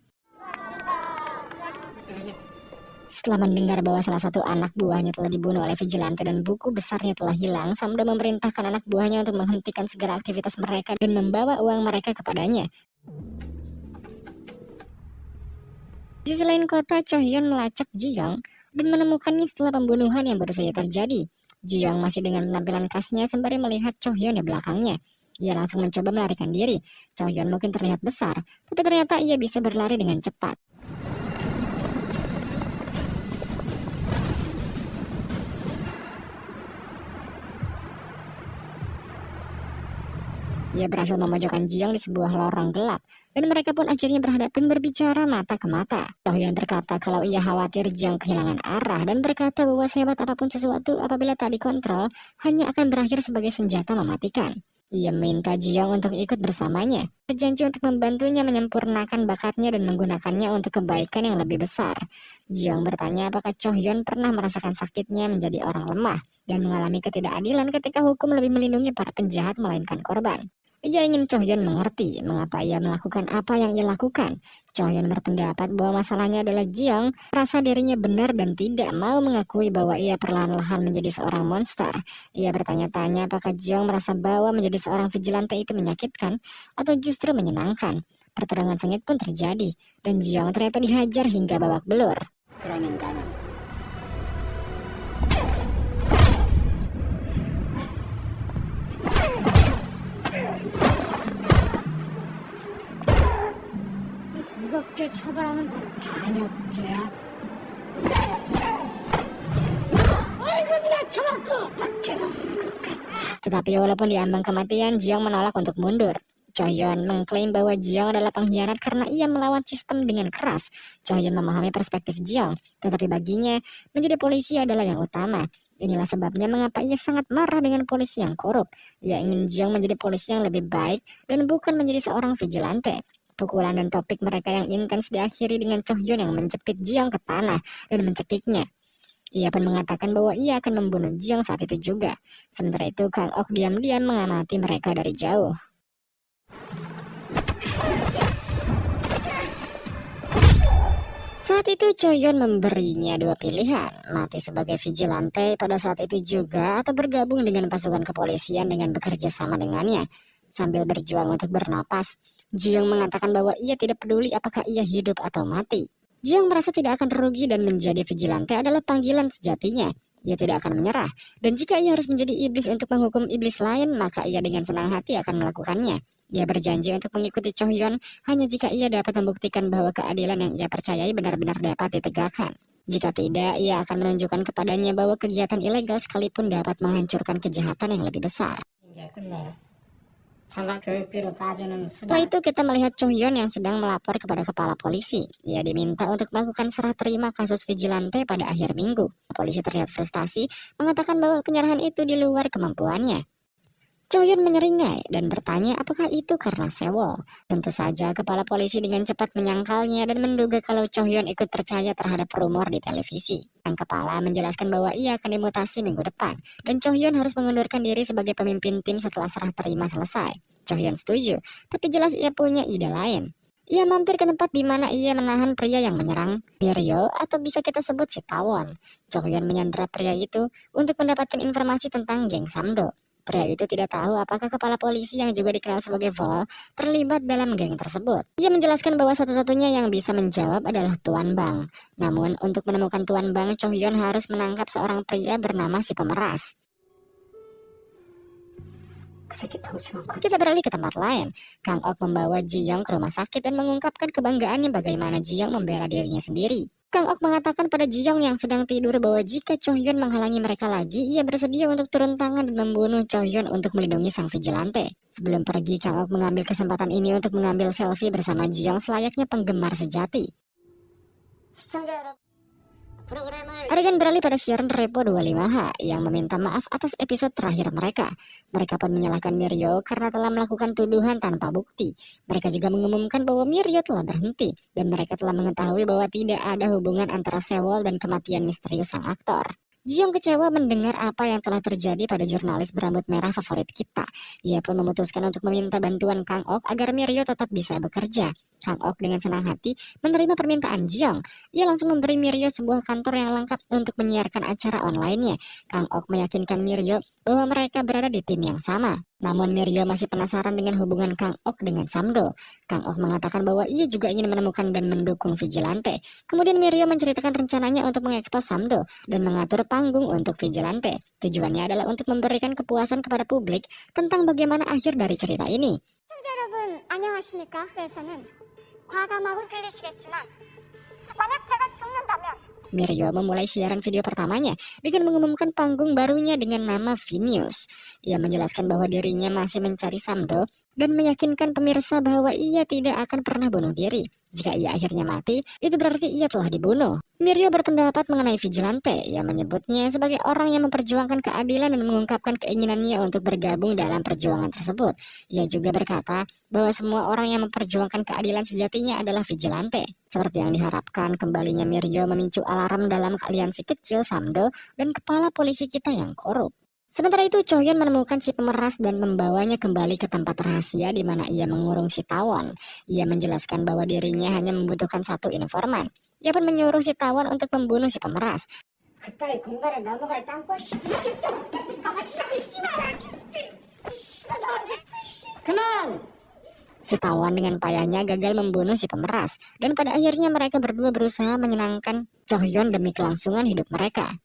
S1: Setelah mendengar bahwa salah satu anak buahnya telah dibunuh oleh vigilante dan buku besarnya telah hilang, Samdo memerintahkan anak buahnya untuk menghentikan segala aktivitas mereka dan membawa uang mereka kepadanya. Di selain kota, Cho Hyun melacak Ji-young dan menemukannya setelah pembunuhan yang baru saja terjadi. Ji-young masih dengan penampilan khasnya sembari melihat Cho Hyun di belakangnya. Ia langsung mencoba melarikan diri. Cho Hyun mungkin terlihat besar, tapi ternyata ia bisa berlari dengan cepat. Ia berhasil memojokkan Ji-young di sebuah lorong gelap, dan mereka pun akhirnya berhadapan berbicara mata ke mata. Cho Hyun berkata kalau ia khawatir Ji-young kehilangan arah dan berkata bahwa sehebat apapun sesuatu apabila tak dikontrol, hanya akan berakhir sebagai senjata mematikan. Ia minta Ji-young untuk ikut bersamanya, berjanji untuk membantunya menyempurnakan bakatnya dan menggunakannya untuk kebaikan yang lebih besar. Ji-young bertanya apakah Cho Hyun pernah merasakan sakitnya menjadi orang lemah dan mengalami ketidakadilan ketika hukum lebih melindungi para penjahat melainkan korban. Ia ingin Cho Hyun mengerti mengapa ia melakukan apa yang ia lakukan. Cho Hyun berpendapat bahwa masalahnya adalah Ji-young merasa dirinya benar dan tidak mau mengakui bahwa ia perlahan-lahan menjadi seorang monster. Ia bertanya-tanya apakah Ji-young merasa bahwa menjadi seorang vigilante itu menyakitkan atau justru menyenangkan. Pertarungan sengit pun terjadi dan Ji-young ternyata dihajar hingga babak belur.
S3: 그런 인간은 무겁게 처벌하는 반역죄야. 얼굴이나 처먹고 밖에는 것 같아.
S1: Tetapi walaupun diambang kematian, Ji-young menolak untuk mundur. Cho Hyun mengklaim bahwa Ji-young adalah pengkhianat karena ia melawan sistem dengan keras. Cho Hyun memahami perspektif Ji-young, tetapi baginya menjadi polisi adalah yang utama. Inilah sebabnya mengapa ia sangat marah dengan polisi yang korup. Ia ingin Ji-young menjadi polisi yang lebih baik dan bukan menjadi seorang vigilante. Pukulan dan topik mereka yang intens diakhiri dengan Cho Hyun yang menjepit Ji-young ke tanah dan mencekiknya. Ia pun mengatakan bahwa ia akan membunuh Ji-young saat itu juga. Sementara itu, Kang Ok diam-diam mengamati mereka dari jauh. Saat itu Cho Hyun memberinya dua pilihan, mati sebagai vigilante pada saat itu juga atau bergabung dengan pasukan kepolisian dengan bekerja sama dengannya. Sambil berjuang untuk bernapas, Ji-young mengatakan bahwa ia tidak peduli apakah ia hidup atau mati. Ji-young merasa tidak akan rugi dan menjadi vigilante adalah panggilan sejatinya. Ia tidak akan menyerah, dan jika ia harus menjadi iblis untuk menghukum iblis lain, maka ia dengan senang hati akan melakukannya. Ia berjanji untuk mengikuti Cho Hyun hanya jika ia dapat membuktikan bahwa keadilan yang ia percayai benar-benar dapat ditegakkan. Jika tidak, ia akan menunjukkan kepadanya bahwa kegiatan ilegal sekalipun dapat menghancurkan kejahatan yang lebih besar.
S3: 이제 끝내. 장관 교육비로 빠지는
S1: Setelah
S3: 수당.
S1: itu kita melihat Cho Hyun yang sedang melapor kepada kepala polisi. Ia diminta untuk melakukan serah terima kasus vigilante pada akhir minggu. Polisi terlihat frustasi, mengatakan bahwa penyerahan itu di luar kemampuannya. Cho Hyun menyeringai dan bertanya apakah itu karena Sewol. Tentu saja kepala polisi dengan cepat menyangkalnya dan menduga kalau Cho Hyun ikut percaya terhadap rumor di televisi. Sang kepala menjelaskan bahwa ia akan dimutasi minggu depan dan Cho Hyun harus mengundurkan diri sebagai pemimpin tim setelah serah terima selesai. Cho Hyun setuju, tapi jelas ia punya ide lain. Ia mampir ke tempat di mana ia menahan pria yang menyerang Miryo atau bisa kita sebut si Tawon. Cho Hyun menyandera pria itu untuk mendapatkan informasi tentang geng Samdo. Pria itu tidak tahu apakah kepala polisi yang juga dikenal sebagai Vol terlibat dalam geng tersebut. Ia menjelaskan bahwa satu-satunya yang bisa menjawab adalah Tuan Bang. Namun untuk menemukan Tuan Bang, Cho Hyun harus menangkap seorang pria bernama si pemeras.
S3: 그 새끼 덩치만 커.
S1: Kita beralih ke tempat lain. Kang Ok membawa Ji-young ke rumah sakit dan mengungkapkan kebanggaannya bagaimana Ji-young membela dirinya sendiri. Kang Ok mengatakan pada Ji-young yang sedang tidur bahwa jika Cho Hyun menghalangi mereka lagi, ia bersedia untuk turun tangan dan membunuh Cho Hyun untuk melindungi sang vigilante. Sebelum pergi, Kang Ok mengambil kesempatan ini untuk mengambil selfie bersama Ji-young selayaknya penggemar sejati.
S3: 시청자 여러분, 프로그램을
S1: Adegan beralih pada siaran Repo 25H yang meminta maaf atas episode terakhir mereka. Mereka pun menyalahkan Miryo karena telah melakukan tuduhan tanpa bukti. Mereka juga mengumumkan bahwa Miryo telah berhenti dan mereka telah mengetahui bahwa tidak ada hubungan antara Sewol dan kematian misterius sang aktor. Ji-young kecewa mendengar apa yang telah terjadi pada jurnalis berambut merah favorit kita. Ia pun memutuskan untuk meminta bantuan Kang Ok agar Miryo tetap bisa bekerja. Kang Ok dengan senang hati menerima permintaan Jiong. Ia langsung memberi Miryo sebuah kantor yang lengkap untuk menyiarkan acara online-nya. Kang Ok meyakinkan Miryo bahwa mereka berada di tim yang sama. Namun Miryo masih penasaran dengan hubungan Kang Ok dengan Samdo. Kang Ok mengatakan bahwa ia juga ingin menemukan dan mendukung Vigilante. Kemudian Miryo menceritakan rencananya untuk mengekspos Samdo dan mengatur panggung untuk Vigilante. Tujuannya adalah untuk memberikan kepuasan kepada publik tentang bagaimana akhir dari cerita ini.
S2: 시청자 여러분 안녕하십니까? 회사는 과감하고 들리시겠지만 만약 제가 죽는다면
S1: Miryo memulai siaran video pertamanya dengan mengumumkan panggung barunya dengan nama V-News. Ia menjelaskan bahwa dirinya masih mencari Samdo dan meyakinkan pemirsa bahwa ia tidak akan pernah bunuh diri. Jika ia akhirnya mati, itu berarti ia telah dibunuh. Miryo berpendapat mengenai Vigilante. Ia menyebutnya sebagai orang yang memperjuangkan keadilan dan mengungkapkan keinginannya untuk bergabung dalam perjuangan tersebut. Ia juga berkata bahwa semua orang yang memperjuangkan keadilan sejatinya adalah Vigilante. Seperti yang diharapkan, kembalinya Miryo memicu alarm dalam aliansi kecil Samdo dan kepala polisi kita yang korup. Sementara itu, Chohyun menemukan si pemeras dan membawanya kembali ke tempat rahasia di mana ia mengurung si Tawon. Ia menjelaskan bahwa dirinya hanya membutuhkan satu informan. Ia pun menyuruh si Tawon untuk membunuh si pemeras.
S2: 그따위 공간에 넘어갈 땅볼 그만!
S1: Si Tawon dengan payahnya gagal membunuh si pemeras, dan pada akhirnya mereka berdua berusaha menyenangkan Chohyun demi kelangsungan hidup mereka.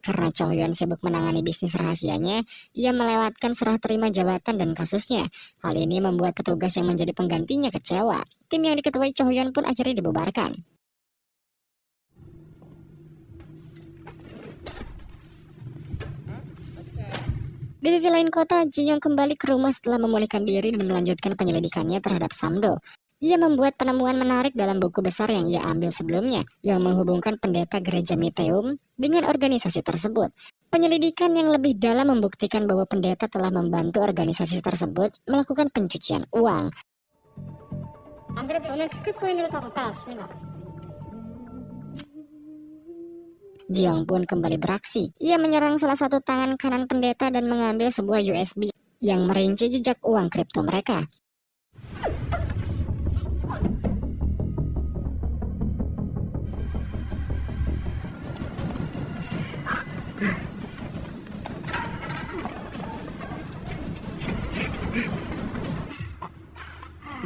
S1: Karena Chohyun sibuk menangani bisnis rahasianya, ia melewatkan serah terima jabatan dan kasusnya. Hal ini membuat petugas yang menjadi penggantinya kecewa. Tim yang diketuai Chohyun pun akhirnya dibubarkan. Di sisi lain kota, Ji-young kembali ke rumah setelah memulihkan diri dan melanjutkan penyelidikannya terhadap Samdo. Ia membuat penemuan menarik dalam buku besar yang ia ambil sebelumnya, yang menghubungkan pendeta gereja Miteum dengan organisasi tersebut. Penyelidikan yang lebih dalam membuktikan bahwa pendeta telah membantu organisasi tersebut melakukan pencucian uang.
S2: 안 그래도 저는 티켓코인으로 다 갔다 왔습니다.
S1: Jiong pun kembali beraksi. Ia menyerang salah satu tangan kanan pendeta dan mengambil sebuah USB yang merinci jejak uang kripto mereka.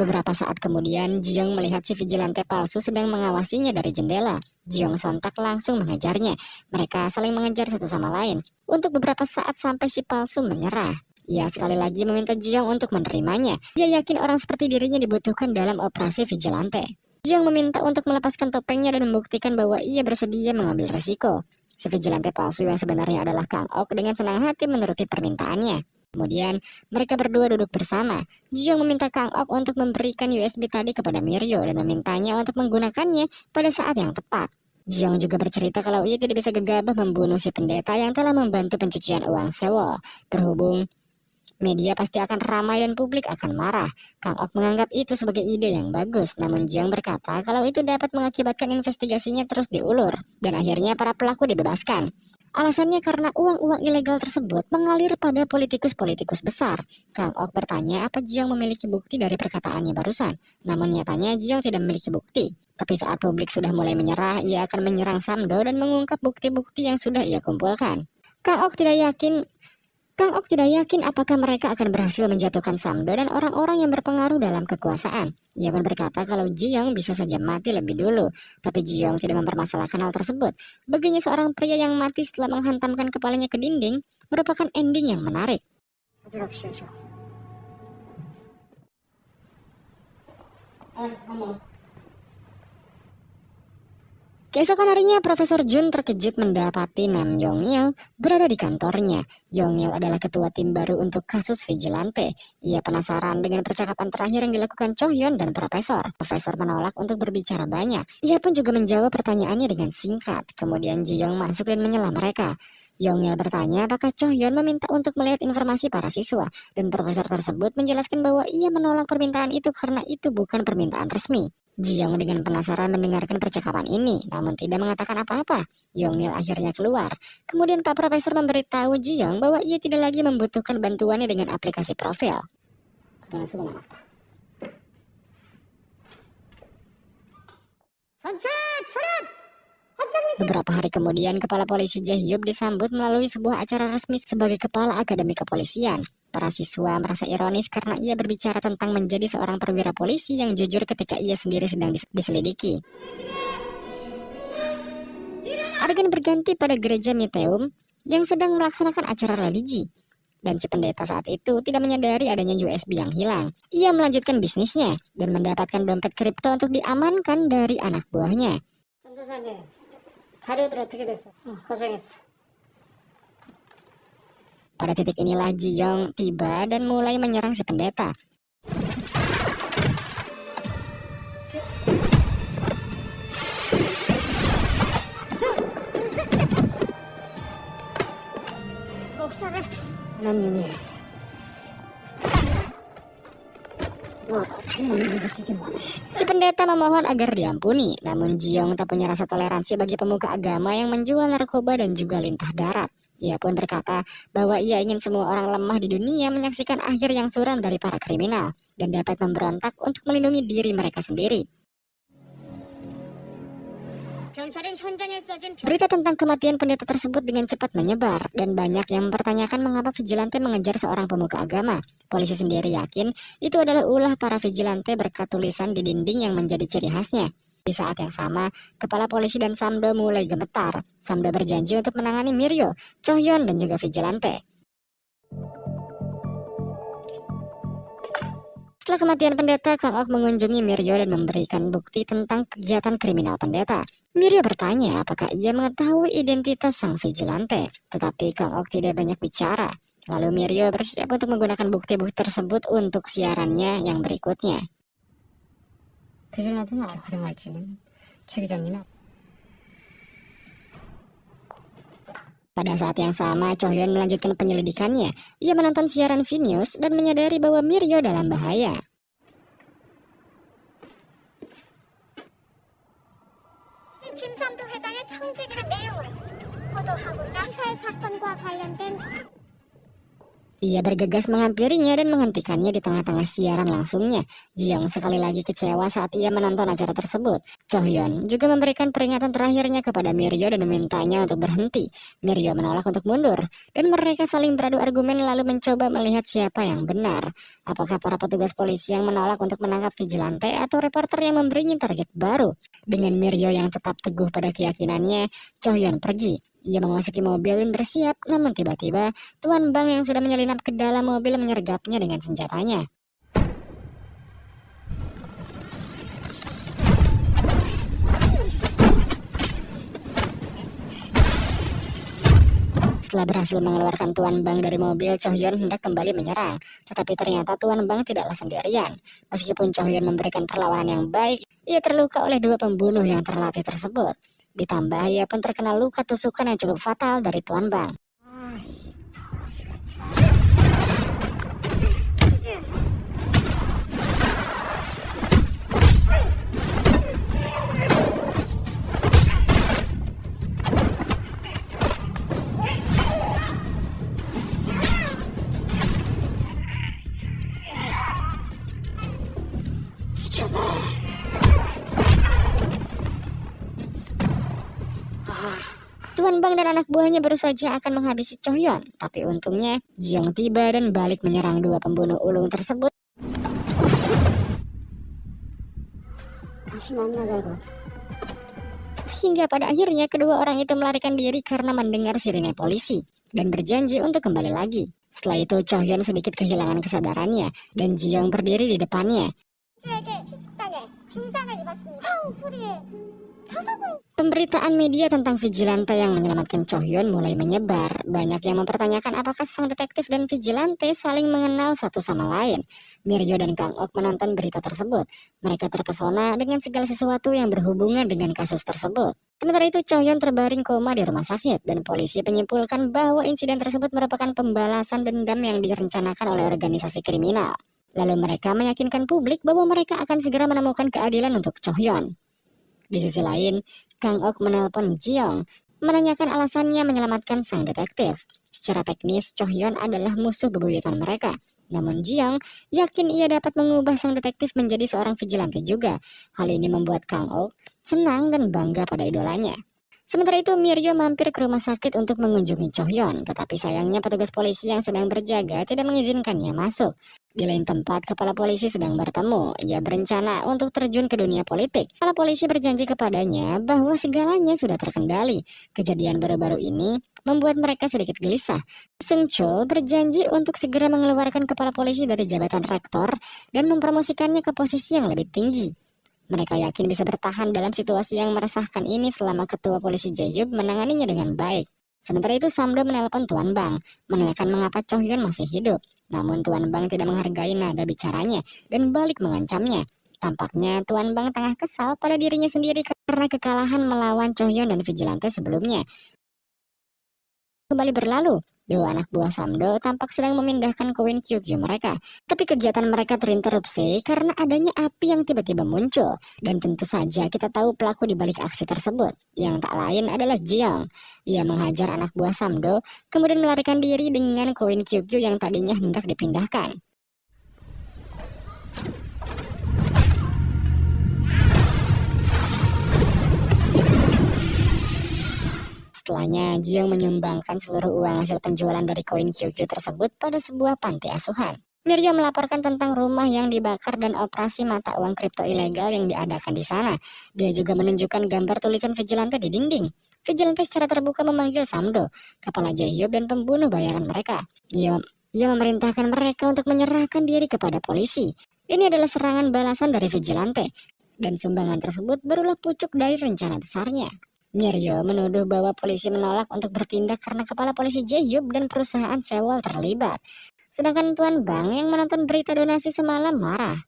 S1: Beberapa saat kemudian, Jiong melihat si vigilante palsu sedang mengawasinya dari jendela. Jiong sontak langsung mengejarnya. Mereka saling mengejar satu sama lain. Untuk beberapa saat sampai si palsu menyerah. Ia sekali lagi meminta Jiong untuk menerimanya. Ia yakin orang seperti dirinya dibutuhkan dalam operasi vigilante. Jiong meminta untuk melepaskan topengnya dan membuktikan bahwa ia bersedia mengambil resiko. Si vigilante palsu yang sebenarnya adalah Kang Ok dengan senang hati menuruti permintaannya. Kemudian, mereka berdua duduk bersama. Jiong meminta Kang Ok untuk memberikan USB tadi kepada Miryo dan memintanya untuk menggunakannya pada saat yang tepat. Jiong juga bercerita kalau ia tidak bisa gegabah membunuh si pendeta yang telah membantu pencucian uang Sewol. Berhubung media pasti akan ramai dan publik akan marah. Kang Ok menganggap itu sebagai ide yang bagus, namun Jiong berkata kalau itu dapat mengakibatkan investigasinya terus diulur, dan akhirnya para pelaku dibebaskan. Alasannya karena uang-uang ilegal tersebut mengalir pada politikus-politikus besar. Kang Ok bertanya apa Jiong memiliki bukti dari perkataannya barusan, namun nyatanya Jiong tidak memiliki bukti. Tapi saat publik sudah mulai menyerah, ia akan menyerang Samdo dan mengungkap bukti-bukti yang sudah ia kumpulkan. Kang Ok tidak yakin apakah mereka akan berhasil menjatuhkan Samdo dan orang-orang yang berpengaruh dalam kekuasaan. Ia pun berkata kalau Jiong bisa saja mati lebih dulu, tapi Jiong tidak mempermasalahkan hal tersebut. Baginya seorang pria yang mati setelah menghantamkan kepalanya ke dinding merupakan ending yang menarik. Keesokan harinya, Profesor Jun terkejut mendapati Nam Yong-il berada di kantornya. Yong-il adalah ketua tim baru untuk kasus vigilante. Ia penasaran dengan percakapan terakhir yang dilakukan Chohyun dan Profesor. Profesor menolak untuk berbicara banyak. Ia pun juga menjawab pertanyaannya dengan singkat. Kemudian Ji-young masuk dan menyela mereka. Yong-il bertanya apakah Chohyun meminta untuk melihat informasi para siswa. Dan profesor tersebut menjelaskan bahwa ia menolak permintaan itu karena itu bukan permintaan resmi. Ji-young dengan penasaran mendengarkan percakapan ini, namun tidak mengatakan apa-apa. Yong-il akhirnya keluar. Kemudian Pak Profesor memberitahu Ji-young bahwa ia tidak lagi membutuhkan bantuannya dengan aplikasi profil.
S2: 전차 출합! 화장님
S1: Beberapa hari kemudian, Kepala Polisi Jae-hyuk disambut melalui sebuah acara resmi sebagai Kepala Akademi Kepolisian. Para siswa merasa ironis karena ia berbicara tentang menjadi seorang perwira polisi yang jujur ketika ia sendiri sedang diselidiki. Adegan berganti pada gereja Miteum yang sedang melaksanakan acara religi. Dan si pendeta saat itu tidak menyadari adanya USB yang hilang. Ia melanjutkan bisnisnya dan mendapatkan dompet kripto untuk diamankan dari anak buahnya.
S2: 전도사님 자료들 어떻게 됐어? 고생했어.
S1: Pada titik inilah Ji-young tiba dan mulai menyerang si pendeta.
S2: 없어라. 난 이미
S1: Si pendeta memohon agar diampuni, namun Ji-young tak punya rasa toleransi bagi pemuka agama yang menjual narkoba dan juga lintah darat. Ia pun berkata bahwa ia ingin semua orang lemah di dunia menyaksikan akhir yang suram dari para kriminal dan dapat memberontak untuk melindungi diri mereka sendiri.
S2: 경찰은 현장에 써진
S1: Berita tentang kematian pendeta tersebut dengan cepat menyebar dan banyak yang mempertanyakan mengapa vigilante mengejar seorang pemuka agama. Polisi sendiri yakin itu adalah ulah para vigilante berkat tulisan di dinding yang menjadi ciri khasnya. Di saat yang sama, kepala polisi dan Samdo mulai gemetar. Samdo berjanji untuk menangani Miryo, Chohyon, dan juga vigilante. Setelah kematian pendeta, Kang Ok mengunjungi Miryo dan memberikan bukti tentang kegiatan kriminal pendeta. Miryo bertanya apakah ia mengetahui identitas sang vigilante, tetapi Kang Ok tidak banyak bicara. Lalu Miryo bersiap untuk menggunakan bukti-bukti tersebut untuk siarannya yang berikutnya.
S2: vigilante 어떻게 활용할지는 최 기자님이
S1: Pada saat yang sama, Chohyon melanjutkan penyelidikannya. Ia menonton siaran V-News dan menyadari bahwa Miryo dalam bahaya.
S5: 김삼도 회장의 청직이란 내용으로 보도하고자 피살 사건과 관련된
S1: Ia bergegas menghampirinya dan menghentikannya di tengah-tengah siaran langsungnya. Ji-young sekali lagi kecewa saat ia menonton acara tersebut. Chohyon juga memberikan peringatan terakhirnya kepada Miryo dan memintanya untuk berhenti. Miryo menolak untuk mundur, dan mereka saling beradu argumen lalu mencoba melihat siapa yang benar. Apakah para petugas polisi yang menolak untuk menangkap vigilante atau reporter yang memberinya target baru? Dengan Miryo yang tetap teguh pada keyakinannya, Chohyon pergi. Ia memasuki mobil dan bersiap, namun tiba-tiba Tuan Bang yang sudah menyelinap ke dalam mobil menyergapnya dengan senjatanya. Setelah berhasil mengeluarkan Tuan Bang dari mobil, Chohyon hendak kembali menyerang. Tetapi ternyata Tuan Bang tidaklah sendirian. Meskipun Chohyon memberikan perlawanan yang baik, ia terluka oleh dua pembunuh yang terlatih tersebut. Ditambah ia pun terkena luka tusukan yang cukup fatal dari Tuan Bang. Tuan Bang dan anak buahnya baru saja akan menghabisi Chohyon, tapi untungnya Ji-young tiba dan balik menyerang dua pembunuh ulung tersebut.
S2: 다시 만나자고.
S1: Hingga pada akhirnya kedua orang itu melarikan diri karena mendengar sirine polisi dan berjanji untuk kembali lagi. Setelah itu Chohyon sedikit kehilangan kesadarannya dan Ji-young berdiri di depannya.
S5: 주에게 피습당해 중상을 입었습니다. 펑 소리에 저속은
S1: Pemberitaan media tentang vigilante yang menyelamatkan Chohyon mulai menyebar. Banyak yang mempertanyakan apakah sang detektif dan vigilante saling mengenal satu sama lain. Miryo dan Kang Ok menonton berita tersebut. Mereka terpesona dengan segala sesuatu yang berhubungan dengan kasus tersebut. Sementara itu Chohyon terbaring koma di rumah sakit dan polisi menyimpulkan bahwa insiden tersebut merupakan pembalasan dendam yang direncanakan oleh organisasi kriminal. Lalu mereka meyakinkan publik bahwa mereka akan segera menemukan keadilan untuk Chohyon. Di sisi lain, Kang Ok menelpon Ji-young, menanyakan alasannya menyelamatkan sang detektif. Secara teknis, Chohyon adalah musuh bebuyutan mereka. Namun Jiang yakin ia dapat mengubah sang detektif menjadi seorang vigilante juga. Hal ini membuat Kang Ok senang dan bangga pada idolanya. Sementara itu Miryo mampir ke rumah sakit untuk mengunjungi Chohyon, tetapi sayangnya petugas polisi yang sedang berjaga tidak mengizinkannya masuk. Di lain tempat, kepala polisi sedang bertemu. Ia berencana untuk terjun ke dunia politik. Kepala polisi berjanji kepadanya bahwa segalanya sudah terkendali. Kejadian baru-baru ini membuat mereka sedikit gelisah. Sung Chul berjanji untuk segera mengeluarkan kepala polisi dari jabatan rektor dan mempromosikannya ke posisi yang lebih tinggi. Mereka yakin bisa bertahan dalam situasi yang meresahkan ini selama ketua polisi Jae-hyuk menanganinya dengan baik. Sementara itu Samdo menelpon Tuan Bang, menanyakan mengapa Chohyon masih hidup. Namun Tuan Bang tidak menghargai nada bicaranya dan balik mengancamnya. Tampaknya Tuan Bang tengah kesal pada dirinya sendiri karena kekalahan melawan Chohyon dan vigilante sebelumnya. Kembali berlalu, dua anak buah Samdo tampak sedang memindahkan koin Kyukyu mereka. Tapi kegiatan mereka terinterupsi karena adanya api yang tiba-tiba muncul. Dan tentu saja kita tahu pelaku di balik aksi tersebut, yang tak lain adalah Jiang. Ia menghajar anak buah Samdo, kemudian melarikan diri dengan koin Kyukyu yang tadinya hendak dipindahkan. Setelahnya, Jiang menyumbangkan seluruh uang hasil penjualan dari koin Kyukyu tersebut pada sebuah panti asuhan. Miryo melaporkan tentang rumah yang dibakar dan operasi mata uang kripto ilegal yang diadakan di sana. Dia juga menunjukkan gambar tulisan vigilante di dinding. Vigilante secara terbuka memanggil Samdo, kepala Jae-hyuk dan pembunuh bayaran mereka. Ia memerintahkan mereka untuk menyerahkan diri kepada polisi. Ini adalah serangan balasan dari vigilante. Dan sumbangan tersebut barulah pucuk dari rencana besarnya. Miryo menuduh bahwa polisi menolak untuk bertindak karena kepala polisi Jae-hyuk dan perusahaan Sewol terlibat. Sedangkan Tuan Bang yang menonton berita donasi semalam marah.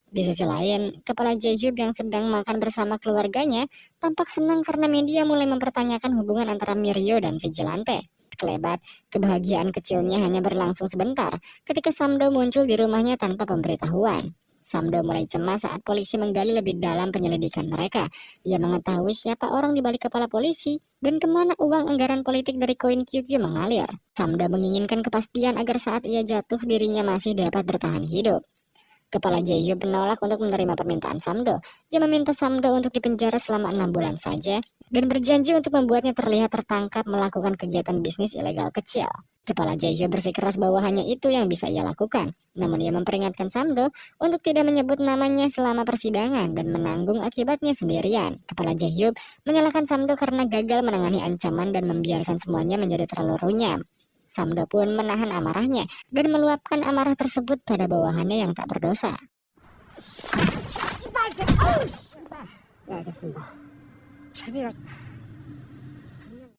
S1: Di sisi lain, kepala Jae-hyuk yang sedang makan bersama keluarganya tampak senang karena media mulai mempertanyakan hubungan antara Miryo dan vigilante. Sekelebat, kebahagiaan kecilnya hanya berlangsung sebentar ketika Samdo muncul di rumahnya tanpa pemberitahuan. Samdo mulai cemas saat polisi menggali lebih dalam penyelidikan mereka. Ia mengetahui siapa orang di balik kepala polisi dan kemana uang anggaran politik dari koin Kyukyu mengalir. Samdo menginginkan kepastian agar saat ia jatuh dirinya masih dapat bertahan hidup. Kepala Jae-hyuk menolak untuk menerima permintaan Samdo. Dia meminta Samdo untuk dipenjara selama 6 bulan saja dan berjanji untuk membuatnya terlihat tertangkap melakukan kegiatan bisnis ilegal kecil. Kepala Jae-hyuk bersikeras bahwa hanya itu yang bisa ia lakukan. Namun ia memperingatkan Samdo untuk tidak menyebut namanya selama persidangan dan menanggung akibatnya sendirian. Kepala Jae-hyuk menyalahkan Samdo karena gagal menangani ancaman dan membiarkan semuanya menjadi terlalu runyam. Samdo pun menahan amarahnya dan meluapkan amarah tersebut pada bawahannya yang tak berdosa.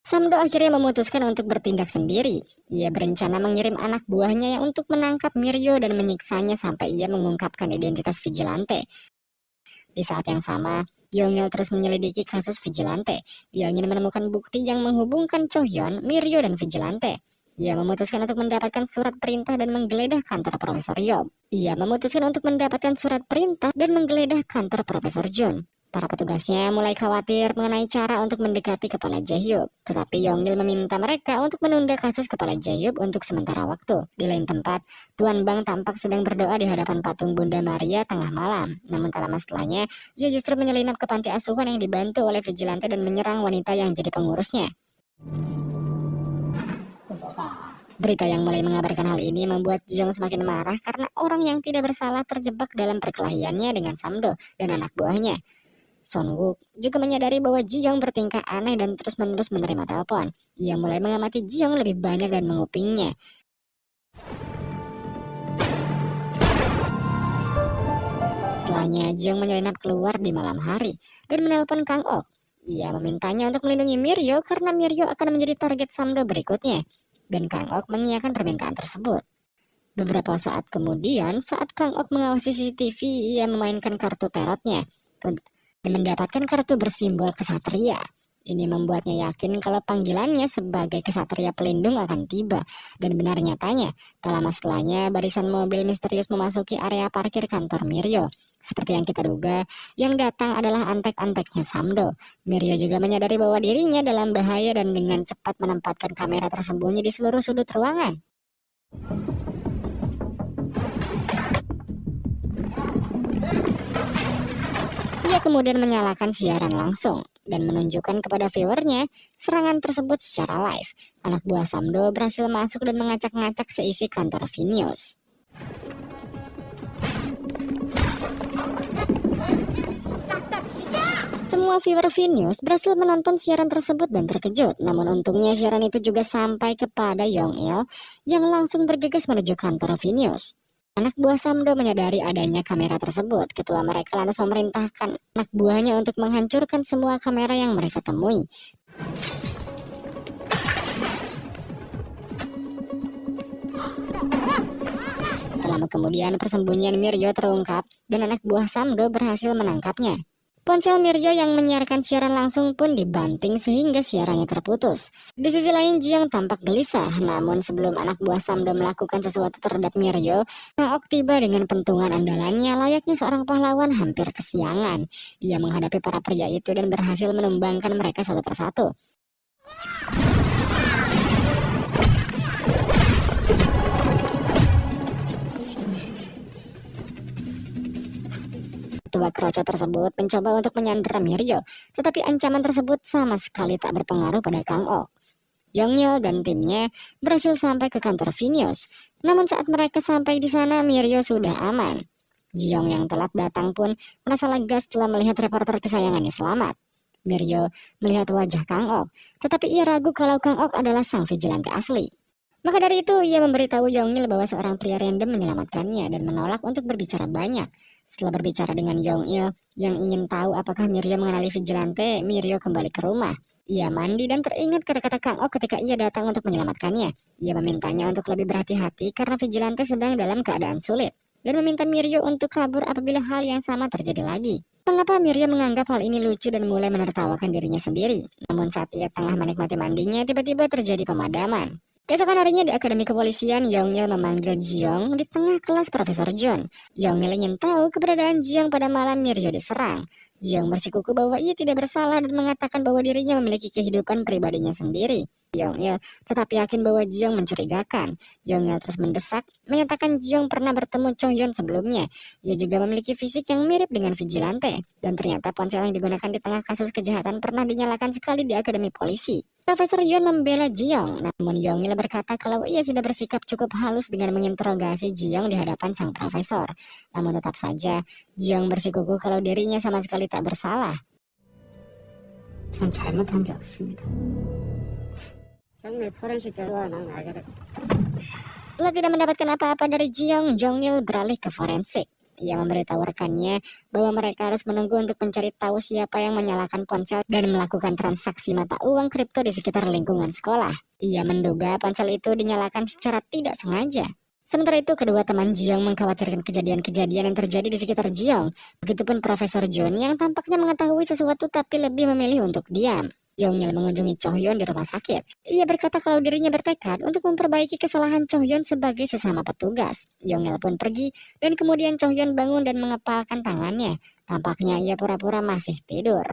S1: Samdo akhirnya memutuskan untuk bertindak sendiri. Ia berencana mengirim anak buahnya yang untuk menangkap Miryo dan menyiksanya sampai ia mengungkapkan identitas vigilante. Di saat yang sama, Yongil terus menyelidiki kasus vigilante. Dia ingin menemukan bukti yang menghubungkan Chohyon, Miryo, dan vigilante. Ia memutuskan untuk mendapatkan surat perintah dan menggeledah kantor Profesor Jun. Para petugasnya mulai khawatir mengenai cara untuk mendekati kepala Jae-hyuk. Tetapi Yongil meminta mereka untuk menunda kasus kepala Jae-hyuk untuk sementara waktu. Di lain tempat, Tuan Bang tampak sedang berdoa di hadapan patung Bunda Maria tengah malam. Namun tak lama setelahnya, ia justru menyelinap ke panti asuhan yang dibantu oleh vigilante dan menyerang wanita yang jadi pengurusnya. Berita yang mulai mengabarkan hal ini membuat Jong semakin marah karena orang yang tidak bersalah terjebak dalam perkelahiannya dengan Samdo dan anak buahnya. Son Wook juga menyadari bahwa Ji-young bertingkah aneh dan terus-menerus menerima telepon. Ia mulai mengamati Ji-young lebih banyak dan mengupingnya. Setelahnya, Ji-young menyelinap keluar di malam hari dan menelpon Kang Ok. Ia memintanya untuk melindungi Miryo karena Miryo akan menjadi target Samdo berikutnya. Dan Kang Ok mengiyakan permintaan tersebut. Beberapa saat kemudian, saat Kang Ok mengawasi CCTV, ia memainkan kartu tarotnya dan mendapatkan kartu bersimbol kesatria. Ini membuatnya yakin kalau panggilannya sebagai kesatria pelindung akan tiba. Dan benar nyatanya, tak lama setelahnya barisan mobil misterius memasuki area parkir kantor Miryo. Seperti yang kita duga, yang datang adalah antek-anteknya Samdo. Miryo juga menyadari bahwa dirinya dalam bahaya dan dengan cepat menempatkan kamera tersembunyi di seluruh sudut ruangan. Ia kemudian menyalakan siaran langsung dan menunjukkan kepada viewernya serangan tersebut secara live. Anak buah Samdo berhasil masuk dan mengacak-ngacak seisi kantor Vinews. Semua viewer Vinews berhasil menonton siaran tersebut dan terkejut. Namun untungnya siaran itu juga sampai kepada Yong-il yang langsung bergegas menuju kantor Vinews. Anak buah Samdo menyadari adanya kamera tersebut. Ketua mereka lantas memerintahkan anak buahnya untuk menghancurkan semua kamera yang mereka temui. Tak lama kemudian persembunyian Miryo terungkap dan anak buah Samdo berhasil menangkapnya. Ponsel Miryo yang menyiarkan siaran langsung pun dibanting sehingga siarannya terputus. Di sisi lain Jiyoung tampak gelisah, namun sebelum anak buah Samdo melakukan sesuatu terhadap Miryo, Kang Ok tiba dengan pentungan andalannya layaknya seorang pahlawan hampir kesiangan. Ia menghadapi para pria itu dan berhasil menumbangkan mereka satu persatu. Ketua keroco tersebut mencoba untuk menyandera Miryo, tetapi ancaman tersebut sama sekali tak berpengaruh pada Kang Ok. Yong-il dan timnya berhasil sampai ke kantor Vinews, namun saat mereka sampai di sana Miryo sudah aman. Jiyoung yang telat datang pun merasa lega setelah melihat reporter kesayangannya selamat. Miryo melihat wajah Kang Ok, tetapi ia ragu kalau Kang Ok adalah sang vigilante asli. Maka dari itu ia memberitahu Yong-il bahwa seorang pria random menyelamatkannya dan menolak untuk berbicara banyak. Setelah berbicara dengan Yong-il yang ingin tahu apakah Miryo mengenali vigilante, Miryo kembali ke rumah. Ia mandi dan teringat kata-kata Kang Ok ketika ia datang untuk menyelamatkannya. Ia memintanya untuk lebih berhati-hati karena vigilante sedang dalam keadaan sulit, dan meminta Miryo untuk kabur apabila hal yang sama terjadi lagi. Mengapa Miryo menganggap hal ini lucu dan mulai menertawakan dirinya sendiri? Namun saat ia tengah menikmati mandinya, tiba-tiba terjadi pemadaman. Keesokan harinya di Akademi Kepolisian, Yong-il memanggil Jiyoung di tengah kelas Profesor John. Yong-il ingin tahu keberadaan Jiyoung pada malam Miryo diserang. Jiyoung bersikuku bahwa ia tidak bersalah dan mengatakan bahwa dirinya memiliki kehidupan pribadinya sendiri. Yong-il tetap yakin bahwa Jiyoung mencurigakan. Yong-il terus mendesak, menyatakan Jiyoung pernah bertemu Cho-hyun sebelumnya. Ia juga memiliki fisik yang mirip dengan vigilante. Dan ternyata ponsel yang digunakan di tengah kasus kejahatan pernah dinyalakan sekali di Akademi Polisi. Profesor Yoon membela Jiyoung, namun Yong-il berkata kalau ia sudah bersikap cukup halus dengan menginterogasi Jiyoung di hadapan sang profesor. Namun tetap saja, Jiyoung bersikukuh kalau dirinya sama sekali tak bersalah.
S3: 전 잘못한 게 없습니다.
S2: 정밀 포렌식 결과가 나면 알게 될
S1: Setelah tidak mendapatkan apa-apa dari Jiyoung, Yong-il beralih ke forensik. Ia memberitahu rekannya bahwa mereka harus menunggu untuk mencari tahu siapa yang menyalakan ponsel dan melakukan transaksi mata uang kripto di sekitar lingkungan sekolah. Ia menduga ponsel itu dinyalakan secara tidak sengaja. Sementara itu, kedua teman Jiyoung mengkhawatirkan kejadian-kejadian yang terjadi di sekitar Jiyoung. Begitupun Profesor John yang tampaknya mengetahui sesuatu tapi lebih memilih untuk diam. Yong-il mengunjungi Cho-hyun di rumah sakit. Ia berkata kalau dirinya bertekad untuk memperbaiki kesalahan Cho-hyun sebagai sesama petugas. Yong-il pun pergi dan kemudian Cho-hyun bangun dan mengepalkan tangannya. Tampaknya ia pura-pura masih tidur.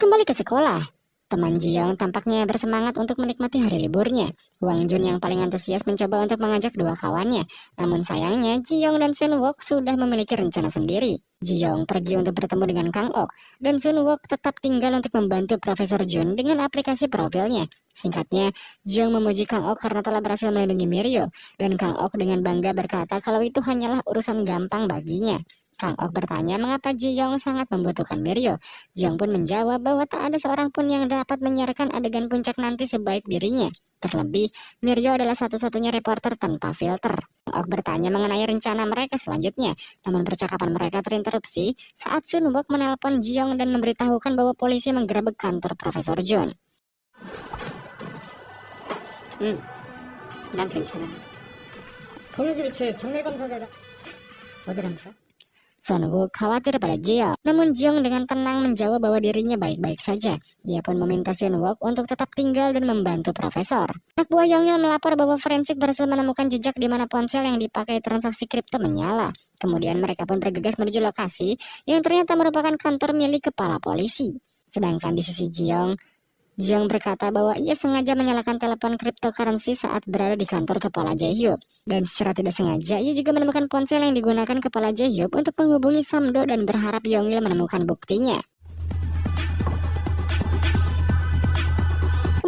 S1: Kembali ke sekolah. Teman Jiyoung tampaknya bersemangat untuk menikmati hari liburnya. Hwang Jun yang paling antusias mencoba untuk mengajak dua kawannya. Namun sayangnya Jiyoung dan Sun Wook sudah memiliki rencana sendiri. Jiyoung pergi untuk bertemu dengan Kang Ok, dan Sun Wook tetap tinggal untuk membantu Profesor Jun dengan aplikasi profilnya. Singkatnya, Jiyoung memuji Kang Ok karena telah berhasil melindungi Miryo, dan Kang Ok dengan bangga berkata kalau itu hanyalah urusan gampang baginya. Kang Ok bertanya mengapa Jiyoung sangat membutuhkan Miryo. Jiyoung pun menjawab bahwa tak ada seorang pun yang dapat menyiarkan adegan puncak nanti sebaik dirinya. Terlebih, Miryo adalah satu-satunya reporter tanpa filter. Kang Ok bertanya mengenai rencana mereka selanjutnya, namun percakapan mereka terinterupsi saat Sun Wook menelpon Jiyoung dan memberitahukan bahwa polisi menggerebek kantor Profesor John.
S3: 난 괜찮아.
S2: 공유기비치 정밀검사대다 어디랍니까?
S1: Sun Wook khawatir pada Jiyoung, namun Jiyoung dengan tenang menjawab bahwa dirinya baik-baik saja. Ia pun meminta Sun Wook untuk tetap tinggal dan membantu profesor. Anak buah Yong-il melapor bahwa forensik berhasil menemukan jejak di mana ponsel yang dipakai transaksi kripto menyala. Kemudian mereka pun bergegas menuju lokasi yang ternyata merupakan kantor milik kepala polisi. Sedangkan di sisi Jiyoung, Jiang berkata bahwa ia sengaja menyalakan telepon cryptocurrency saat berada di kantor kepala Jae-hyuk. Dan secara tidak sengaja, ia juga menemukan ponsel yang digunakan kepala Jae-hyuk untuk menghubungi Samdo dan berharap Yongyil menemukan buktinya.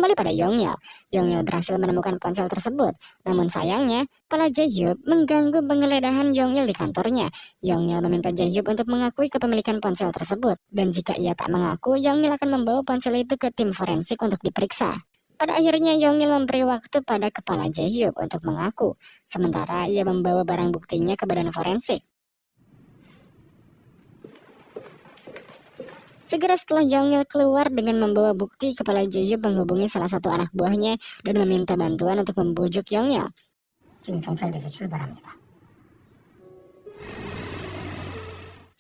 S1: Kembali pada Yongyil. Yongyil berhasil menemukan ponsel tersebut. Namun sayangnya, kepala Jae-hyuk mengganggu penggeledahan Yongyil di kantornya. Yongyil meminta Jae-hyuk untuk mengakui kepemilikan ponsel tersebut. Dan jika ia tak mengaku, Yongyil akan membawa ponsel itu ke tim forensik untuk diperiksa. Pada akhirnya Yongyil memberi waktu pada kepala Jae-hyuk untuk mengaku. Sementara ia membawa barang buktinya ke badan forensik. Segera setelah Yongyil keluar dengan membawa bukti, kepala Jae-hyuk menghubungi salah satu anak buahnya dan meminta bantuan untuk membujuk Yongyil.
S3: 지금 경찰대에서 출발합니다.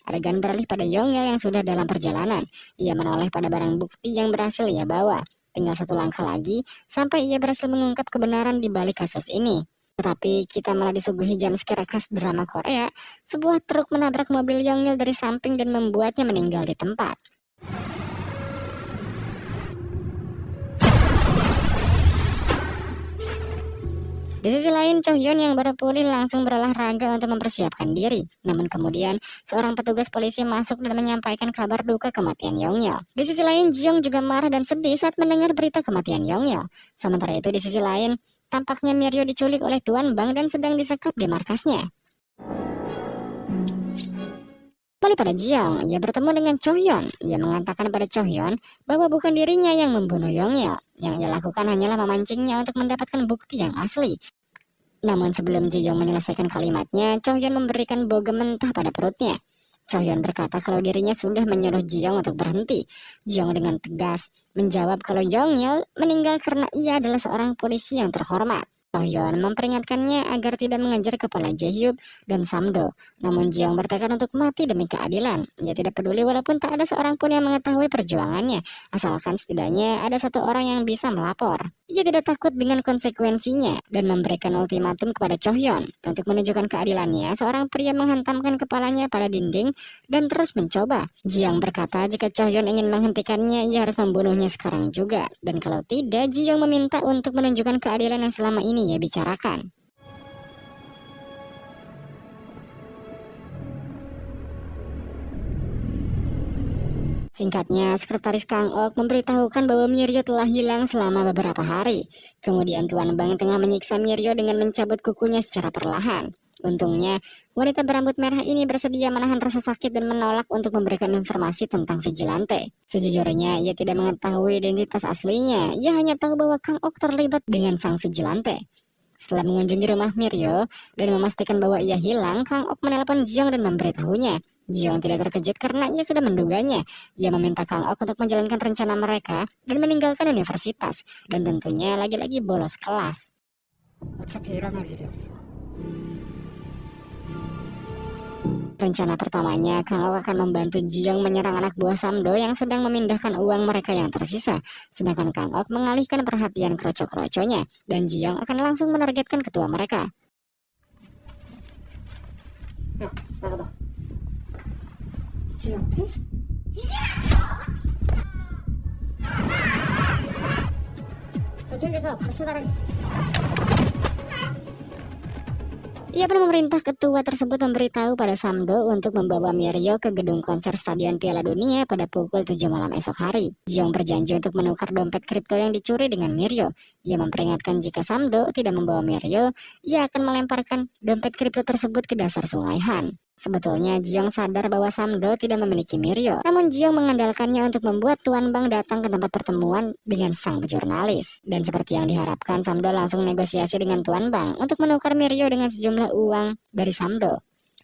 S1: Adegan beralih pada Yongyil yang sudah dalam perjalanan. Ia menoleh pada barang bukti yang berhasil ia bawa. Tinggal satu langkah lagi sampai ia berhasil mengungkap kebenaran di balik kasus ini. Tetapi kita malah disuguhi jumpscare khas drama Korea. Sebuah truk menabrak mobil Yongyil dari samping dan membuatnya meninggal di tempat. Di sisi lain, Chohyun yang baru pulih langsung berolahraga untuk mempersiapkan diri. Namun kemudian, seorang petugas polisi masuk dan menyampaikan kabar duka kematian Yongyil. Di sisi lain, Jiyoung juga marah dan sedih saat mendengar berita kematian Yongyil. Sementara itu, di sisi lain, tampaknya Miryo diculik oleh Tuan Bang dan sedang disekap di markasnya. Kembali pada Jiyoung, ia bertemu dengan Chohyun. Ia mengatakan pada Chohyun bahwa bukan dirinya yang membunuh Yongyil. Yang ia lakukan hanyalah memancingnya untuk mendapatkan bukti yang asli. Namun sebelum Jiyoung menyelesaikan kalimatnya, Chohyun memberikan bogem mentah pada perutnya. Chohyun berkata kalau dirinya sudah menyuruh Jiyoung untuk berhenti. Jiyoung dengan tegas menjawab kalau Yongyil meninggal karena ia adalah seorang polisi yang terhormat. Chohyun memperingatkannya agar tidak mengejar kepala Jae-hyuk dan Samdo. Namun Jiyoung bertekad untuk mati demi keadilan. Ia tidak peduli walaupun tak ada seorang pun yang mengetahui perjuangannya, asalkan setidaknya ada satu orang yang bisa melapor. Ia tidak takut dengan konsekuensinya dan memberikan ultimatum kepada Chohyun. Untuk menunjukkan keadilannya, seorang pria menghantamkan kepalanya pada dinding dan terus mencoba. Jiyoung berkata jika Chohyun ingin menghentikannya, ia harus membunuhnya sekarang juga. Dan kalau tidak, Jiyoung meminta untuk menunjukkan keadilan yang selama ini ia bicarakan. Singkatnya, sekretaris Kang Ok memberitahukan bahwa Miryo telah hilang selama beberapa hari. Kemudian Tuan Bang tengah menyiksa Miryo dengan mencabut kukunya secara perlahan. Untungnya, wanita berambut merah ini bersedia menahan rasa sakit dan menolak untuk memberikan informasi tentang vigilante. Sejujurnya, ia tidak mengetahui identitas aslinya. Ia hanya tahu bahwa Kang Ok terlibat dengan sang vigilante. Setelah mengunjungi rumah Miryo dan memastikan bahwa ia hilang, Kang Ok menelpon Jiyoung dan memberitahunya. Jiyoung tidak terkejut karena ia sudah menduganya. Ia meminta Kang Ok untuk menjalankan rencana mereka dan meninggalkan universitas. Dan tentunya lagi-lagi bolos kelas.
S3: 어차피 일어날 일이었어.
S1: Rencana pertamanya, Kang Ok akan membantu Jiyoung menyerang anak buah Samdo yang sedang memindahkan uang mereka yang tersisa. Sedangkan Kang Ok mengalihkan perhatian kroco-kroconya, dan Jiyoung akan langsung menargetkan ketua mereka.
S3: 야, 나가봐. 지한테? 저 챙겨서 바로 출발해.
S1: Ia pun memerintah ketua tersebut memberitahu pada Samdo untuk membawa Miryo ke gedung konser Stadion Piala Dunia pada pukul 7 malam esok hari. Jiyoung berjanji untuk menukar dompet kripto yang dicuri dengan Miryo. Ia memperingatkan jika Samdo tidak membawa Miryo, ia akan melemparkan dompet kripto tersebut ke dasar sungai Han. Sebetulnya Jiyoung sadar bahwa Samdo tidak memiliki Miryo, namun Jiyoung mengandalkannya untuk membuat Tuan Bang datang ke tempat pertemuan dengan sang jurnalis. Dan seperti yang diharapkan, Samdo langsung negosiasi dengan Tuan Bang untuk menukar Miryo dengan sejumlah uang dari Samdo.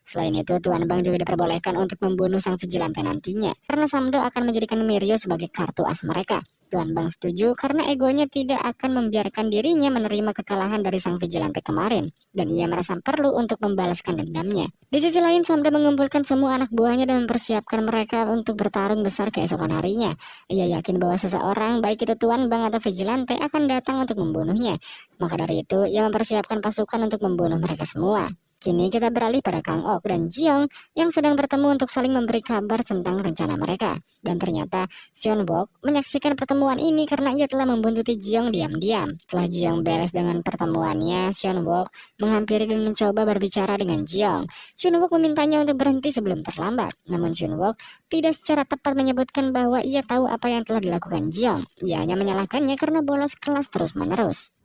S1: Selain itu, Tuan Bang juga diperbolehkan untuk membunuh sang vigilante nantinya, karena Samdo akan menjadikan Miryo sebagai kartu as mereka. Tuan Bang setuju karena egonya tidak akan membiarkan dirinya menerima kekalahan dari sang vigilante kemarin, dan ia merasa perlu untuk membalaskan dendamnya. Di sisi lain, Samdo mengumpulkan semua anak buahnya dan mempersiapkan mereka untuk bertarung besar keesokan harinya. Ia yakin bahwa seseorang, baik itu Tuan Bang atau vigilante, akan datang untuk membunuhnya. Maka dari itu, ia mempersiapkan pasukan untuk membunuh mereka semua. Kini kita beralih pada Kang Ok dan Jiong yang sedang bertemu untuk saling memberi kabar tentang rencana mereka. Dan ternyata Seon Bok menyaksikan pertemuan ini karena ia telah membuntuti Jiong diam-diam. Setelah Jiong beres dengan pertemuannya, Seon Bok menghampiri dan mencoba berbicara dengan Jiong. Seon Bok memintanya untuk berhenti sebelum terlambat. Namun Seon Bok tidak secara tepat menyebutkan bahwa ia tahu apa yang telah dilakukan Jiong. Ia hanya menyalahkannya karena bolos kelas terus-menerus.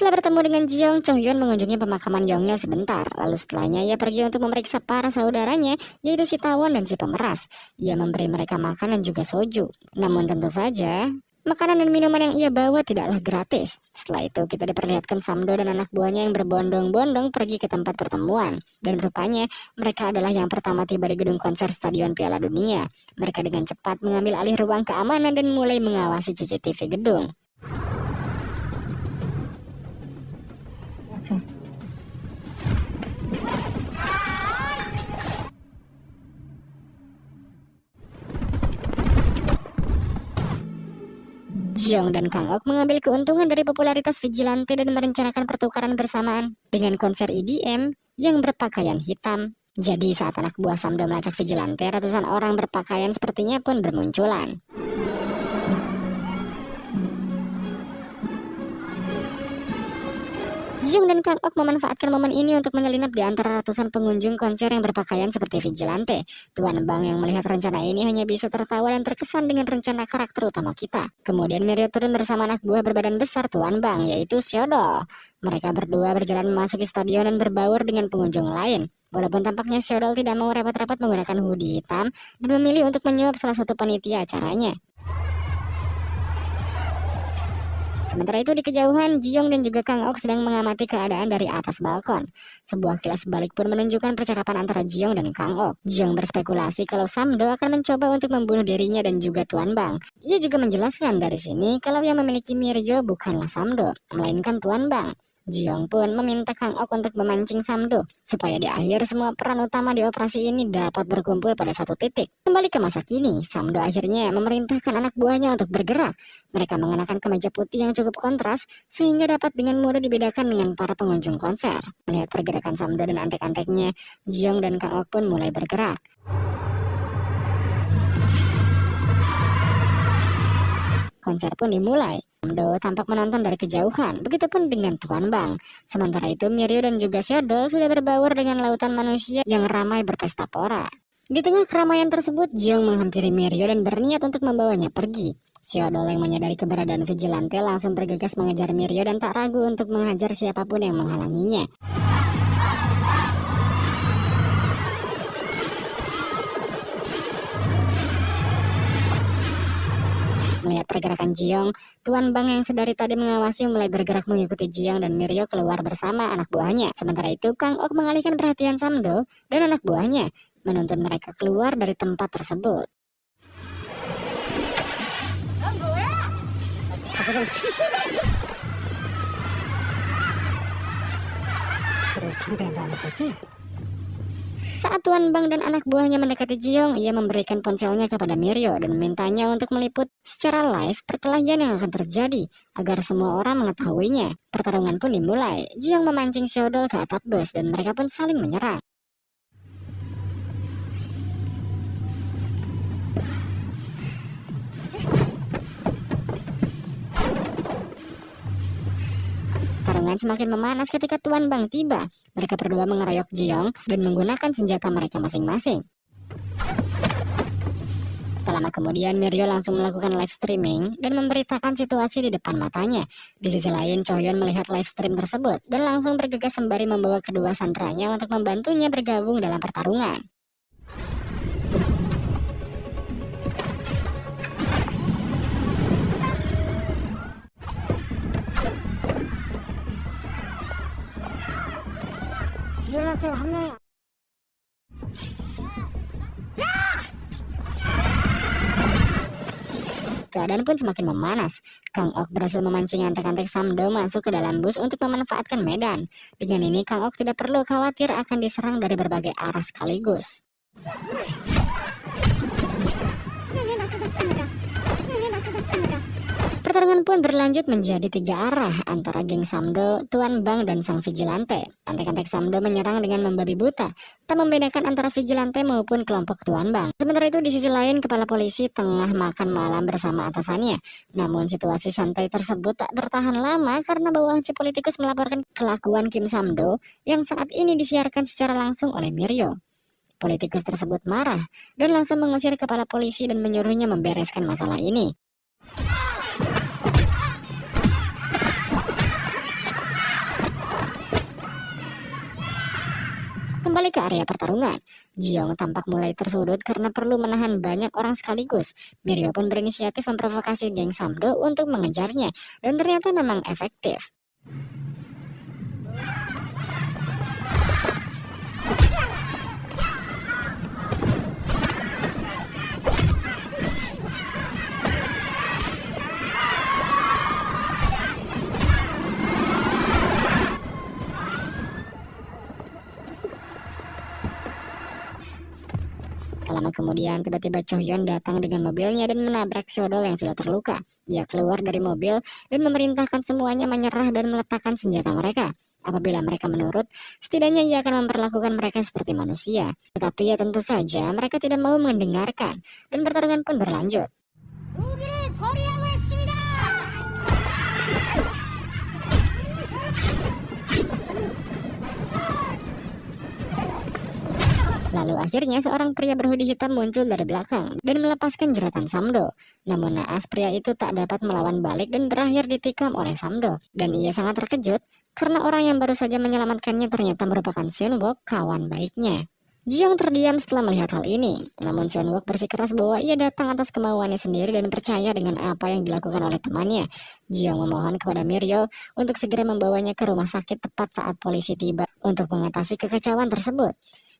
S1: Setelah bertemu dengan Jiong, Cho Hyun mengunjungi pemakaman Yongnya sebentar. Lalu setelahnya ia pergi untuk memeriksa para saudaranya, yaitu si tawon dan si pemeras. Ia memberi mereka makan dan juga soju. Namun tentu saja, makanan dan minuman yang ia bawa tidaklah gratis. Setelah itu kita diperlihatkan Samdo dan anak buahnya yang berbondong-bondong pergi ke tempat pertemuan. Dan rupanya mereka adalah yang pertama tiba di gedung konser Stadion Piala Dunia. Mereka dengan cepat mengambil alih ruang keamanan dan mulai mengawasi CCTV gedung. Jiong dan Kang Ok mengambil keuntungan dari popularitas Vigilante dan merencanakan pertukaran bersamaan dengan konser EDM yang berpakaian hitam. Jadi saat anak buah Samdo melacak Vigilante, ratusan orang berpakaian sepertinya pun bermunculan. Jiong dan Kang Ok memanfaatkan momen ini untuk menyelinap di antara ratusan pengunjung konser yang berpakaian seperti Vigilante. Tuan Bang yang melihat rencana ini hanya bisa tertawa dan terkesan dengan rencana karakter utama kita. Kemudian Mirio turun bersama anak buah berbadan besar Tuan Bang, yaitu Seodol. Mereka berdua berjalan memasuki stadion dan berbaur dengan pengunjung lain. Walaupun tampaknya Seodol tidak mau repot-repot menggunakan hoodie hitam dan memilih untuk menyuap salah satu panitia acaranya. Sementara itu di kejauhan, Jiong dan juga Kang Ok sedang mengamati keadaan dari atas balkon. Sebuah kilas balik pun menunjukkan percakapan antara Jiong dan Kang Ok. Jiong berspekulasi kalau Samdo akan mencoba untuk membunuh dirinya dan juga Tuan Bang. Ia juga menjelaskan dari sini kalau yang memiliki Mirio bukanlah Samdo, melainkan Tuan Bang. Jiong pun meminta Kang Ok untuk memancing Samdo supaya di akhir semua peran utama di operasi ini dapat berkumpul pada satu titik. Kembali ke masa kini, Samdo akhirnya memerintahkan anak buahnya untuk bergerak. Mereka mengenakan kemeja putih yang cukup kontras sehingga dapat dengan mudah dibedakan dengan para pengunjung konser. Melihat pergerakan Samdo dan antek-anteknya, Jiong dan Kang Ok pun mulai bergerak. Konser pun dimulai. Samdo tampak menonton dari kejauhan, begitupun dengan Tuan Bang. Sementara itu Mirio dan juga Seodol sudah berbaur dengan lautan manusia yang ramai berpesta pora. Di tengah keramaian tersebut, Jiong menghampiri Mirio dan berniat untuk membawanya pergi. Seodol yang menyadari keberadaan Vigilante langsung bergegas mengejar Mirio dan tak ragu untuk menghajar siapapun yang menghalanginya. Melihat pergerakan Jiong, Tuan Bang yang sedari tadi mengawasi mulai bergerak mengikuti Jiong dan Mirio keluar bersama anak buahnya. Sementara itu, Kang Ok mengalihkan perhatian Samdo dan anak buahnya, menuntun mereka keluar dari tempat tersebut. Saat Tuan Bang dan anak buahnya mendekati Jiong, ia memberikan ponselnya kepada Mirio dan memintanya untuk meliput secara live perkelahian yang akan terjadi agar semua orang mengetahuinya. Pertarungan pun dimulai. Jiong memancing Seodol ke atap bus dan mereka pun saling menyerang. Pertarungan semakin memanas ketika Tuan Bang tiba. Mereka berdua mengeroyok Jiong dan menggunakan senjata mereka masing-masing. Tak lama kemudian Mirio langsung melakukan live streaming dan memberitakan situasi di depan matanya. Di sisi lain, Cho Hyun melihat live stream tersebut dan langsung bergegas sembari membawa kedua sandranya untuk membantunya bergabung dalam pertarungan. Keadaan pun semakin memanas. Kang Ok berhasil memancing antek-antek Samdo masuk ke dalam bus untuk memanfaatkan medan. Dengan ini Kang Ok tidak perlu khawatir akan diserang dari berbagai arah sekaligus.
S5: 같습니다. 네, 알 것 같습니다.
S1: Pertarungan pun berlanjut menjadi 3 arah antara geng Samdo, Tuan Bang, dan sang vigilante. Antek-antek Samdo menyerang dengan membabi buta, tak membedakan antara vigilante maupun kelompok Tuan Bang. Sementara itu di sisi lain, kepala polisi tengah makan malam bersama atasannya. Namun situasi santai tersebut tak bertahan lama karena bawahan si politikus melaporkan kelakuan Kim Samdo yang saat ini disiarkan secara langsung oleh Miryo. Politikus tersebut marah dan langsung mengusir kepala polisi dan menyuruhnya membereskan masalah ini. Kembali ke area pertarungan, Jiong tampak mulai tersudut karena perlu menahan banyak orang sekaligus. Miryo pun berinisiatif memprovokasi geng Samdo untuk mengejarnya, dan ternyata memang efektif. Tak lama kemudian, tiba-tiba Chohyon datang dengan mobilnya dan menabrak Shodol yang sudah terluka. Dia keluar dari mobil dan memerintahkan semuanya menyerah dan meletakkan senjata mereka. Apabila mereka menurut, setidaknya ia akan memperlakukan mereka seperti manusia. Tetapi ya tentu saja mereka tidak mau mendengarkan, dan pertarungan pun berlanjut.
S2: 무기를 버리라고 했습니다.
S1: Lalu akhirnya seorang pria berhoodie hitam muncul dari belakang dan melepaskan jeratan Samdo. Namun naas pria itu tak dapat melawan balik dan berakhir ditikam oleh Samdo. Dan ia sangat terkejut karena orang yang baru saja menyelamatkannya ternyata merupakan Seonwook, kawan baiknya. Jiong terdiam setelah melihat hal ini. Namun Seonwook bersikeras bahwa ia datang atas kemauannya sendiri dan percaya dengan apa yang dilakukan oleh temannya. Jiong memohon kepada Miryo untuk segera membawanya ke rumah sakit tepat saat polisi tiba untuk mengatasi kekacauan tersebut.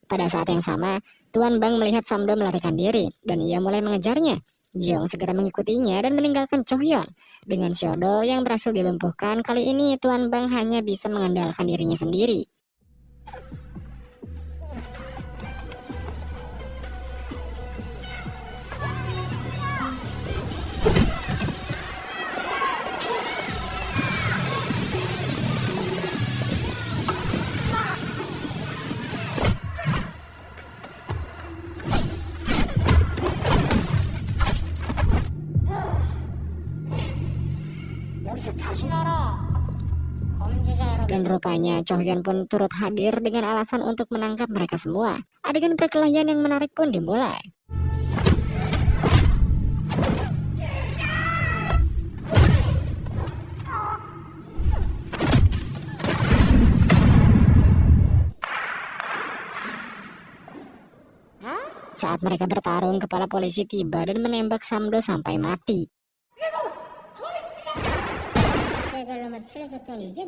S1: Pada saat yang sama, Tuan Bang melihat Samdo melarikan diri dan ia mulai mengejarnya. Jiong segera mengikutinya dan meninggalkan Chohyon. Dengan Shodol yang berhasil dilumpuhkan, kali ini Tuan Bang hanya bisa mengandalkan dirinya sendiri.
S2: 여기서 자신하라. 범죄자 여러분.
S1: Dan rupanya Chohyon pun turut hadir dengan alasan untuk menangkap mereka semua. Adegan perkelahian yang menarik pun dimulai. Saat mereka bertarung, kepala polisi tiba dan menembak Samdo sampai mati.
S2: 빼달라면 살려줬더니 이게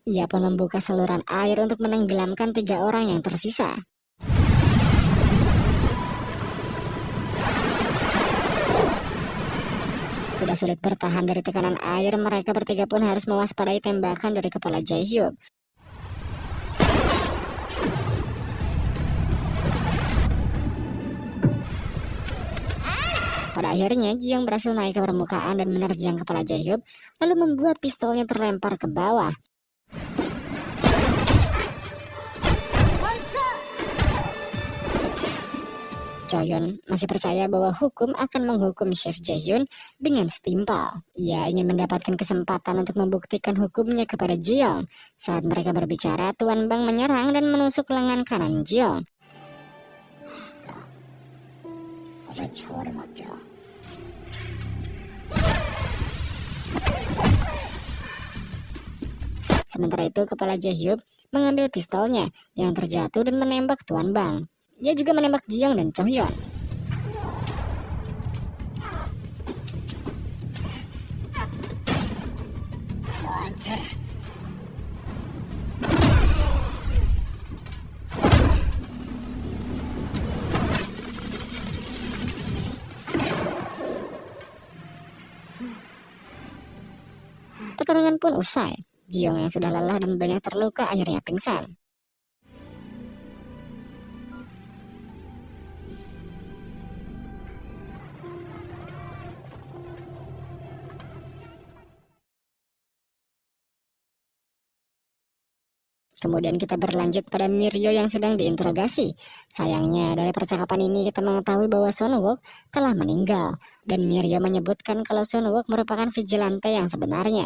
S1: Ia pun membuka saluran air untuk menenggelamkan 3 orang yang tersisa. Sudah sulit bertahan dari tekanan air, mereka bertiga pun harus mewaspadai tembakan dari kepala Jae-hyuk. Pada akhirnya, Jiong berhasil naik ke permukaan dan menerjang kepala Jae-hyuk, lalu membuat pistolnya terlempar ke bawah. Chohyon masih percaya bahwa hukum akan menghukum Chef Jae-hyun dengan setimpal. Ia ingin mendapatkan kesempatan untuk membuktikan hukumnya kepada Jiong. Saat mereka berbicara, Tuan Bang menyerang dan menusuk lengan kanan Jiong.
S3: 어제 초월에 맡겨.
S1: Sementara itu, kepala Jae-hyuk mengambil pistolnya yang terjatuh dan menembak Tuan Bang. Dia juga menembak Jiong dan Chohyon.
S3: 너한테
S1: Pertarungan pun usai. Jiong yang sudah lelah dan banyak terluka akhirnya pingsan. Kemudian kita berlanjut pada Miryo yang sedang diinterogasi. Sayangnya dari percakapan ini kita mengetahui bahwa Sunwook telah meninggal. Dan Miryo menyebutkan kalau Sunwook merupakan vigilante yang sebenarnya.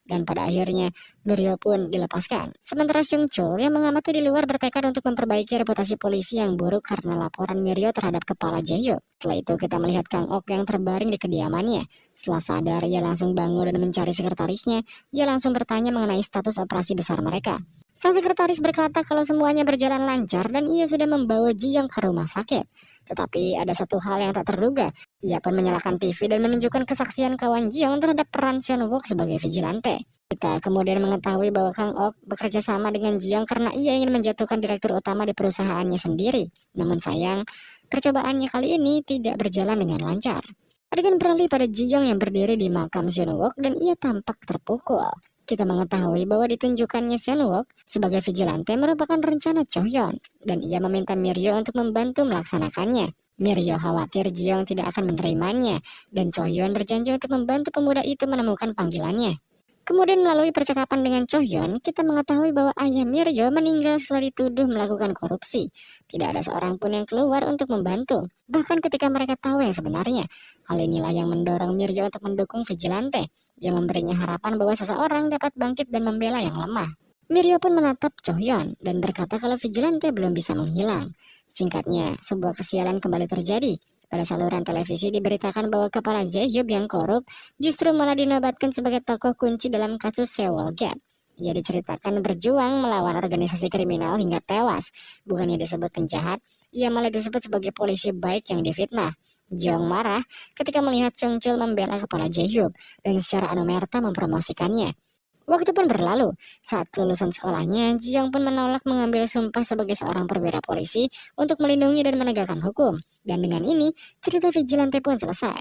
S1: Dan pada akhirnya Miryo pun dilepaskan. Sementara Seung Chul yang mengamati di luar bertekad untuk memperbaiki reputasi polisi yang buruk karena laporan Miryo terhadap kepala Jae-hyuk. Setelah itu kita melihat Kang Ok yang terbaring di kediamannya. Setelah sadar, ia langsung bangun dan mencari sekretarisnya. Ia langsung bertanya mengenai status operasi besar mereka. Sang sekretaris berkata kalau semuanya berjalan lancar dan ia sudah membawa Ji-young ke rumah sakit. Tetapi ada satu hal yang tak terduga. Ia pun menyalakan TV dan menunjukkan kesaksian kawan Ji-young terhadap peran Sunwook sebagai vigilante. Kita kemudian mengetahui bahwa Kang Ok bekerja sama dengan Ji-young karena ia ingin menjatuhkan direktur utama di perusahaannya sendiri. Namun sayang, percobaannya kali ini tidak berjalan dengan lancar. Adegan beralih pada Ji-young yang berdiri di makam Sunwook dan ia tampak terpukul. Kita mengetahui bahwa ditunjukkannya Sunwook sebagai vigilante merupakan rencana Cho-hyun dan ia meminta Miryo untuk membantu melaksanakannya. Miryo khawatir Ji-young tidak akan menerimanya dan Cho-hyun berjanji untuk membantu pemuda itu menemukan panggilannya. Kemudian melalui percakapan dengan Cho-hyun, kita mengetahui bahwa ayah Miryo meninggal setelah dituduh melakukan korupsi. Tidak ada seorang pun yang keluar untuk membantu, bahkan ketika mereka tahu yang sebenarnya. Hal inilah yang mendorong Miryo untuk mendukung vigilante, yang memberinya harapan bahwa seseorang dapat bangkit dan membela yang lemah. Miryo pun menatap Cho-hyun dan berkata kalau vigilante belum bisa menghilang. Singkatnya, sebuah kesialan kembali terjadi. Pada saluran televisi diberitakan bahwa kepala Jae-hyuk yang korup justru malah dinobatkan sebagai tokoh kunci dalam kasus Sewol Gate. Ia diceritakan berjuang melawan organisasi kriminal hingga tewas. Bukannya disebut penjahat, ia malah disebut sebagai polisi baik yang difitnah. Ji-young marah ketika melihat Seung Chul membela kepala Jae-hyuk dan secara anumerta mempromosikannya. Waktu pun berlalu. Saat kelulusan sekolahnya, Ji-young pun menolak mengambil sumpah sebagai seorang perwira polisi untuk melindungi dan menegakkan hukum. Dan dengan ini, cerita vigilante pun selesai.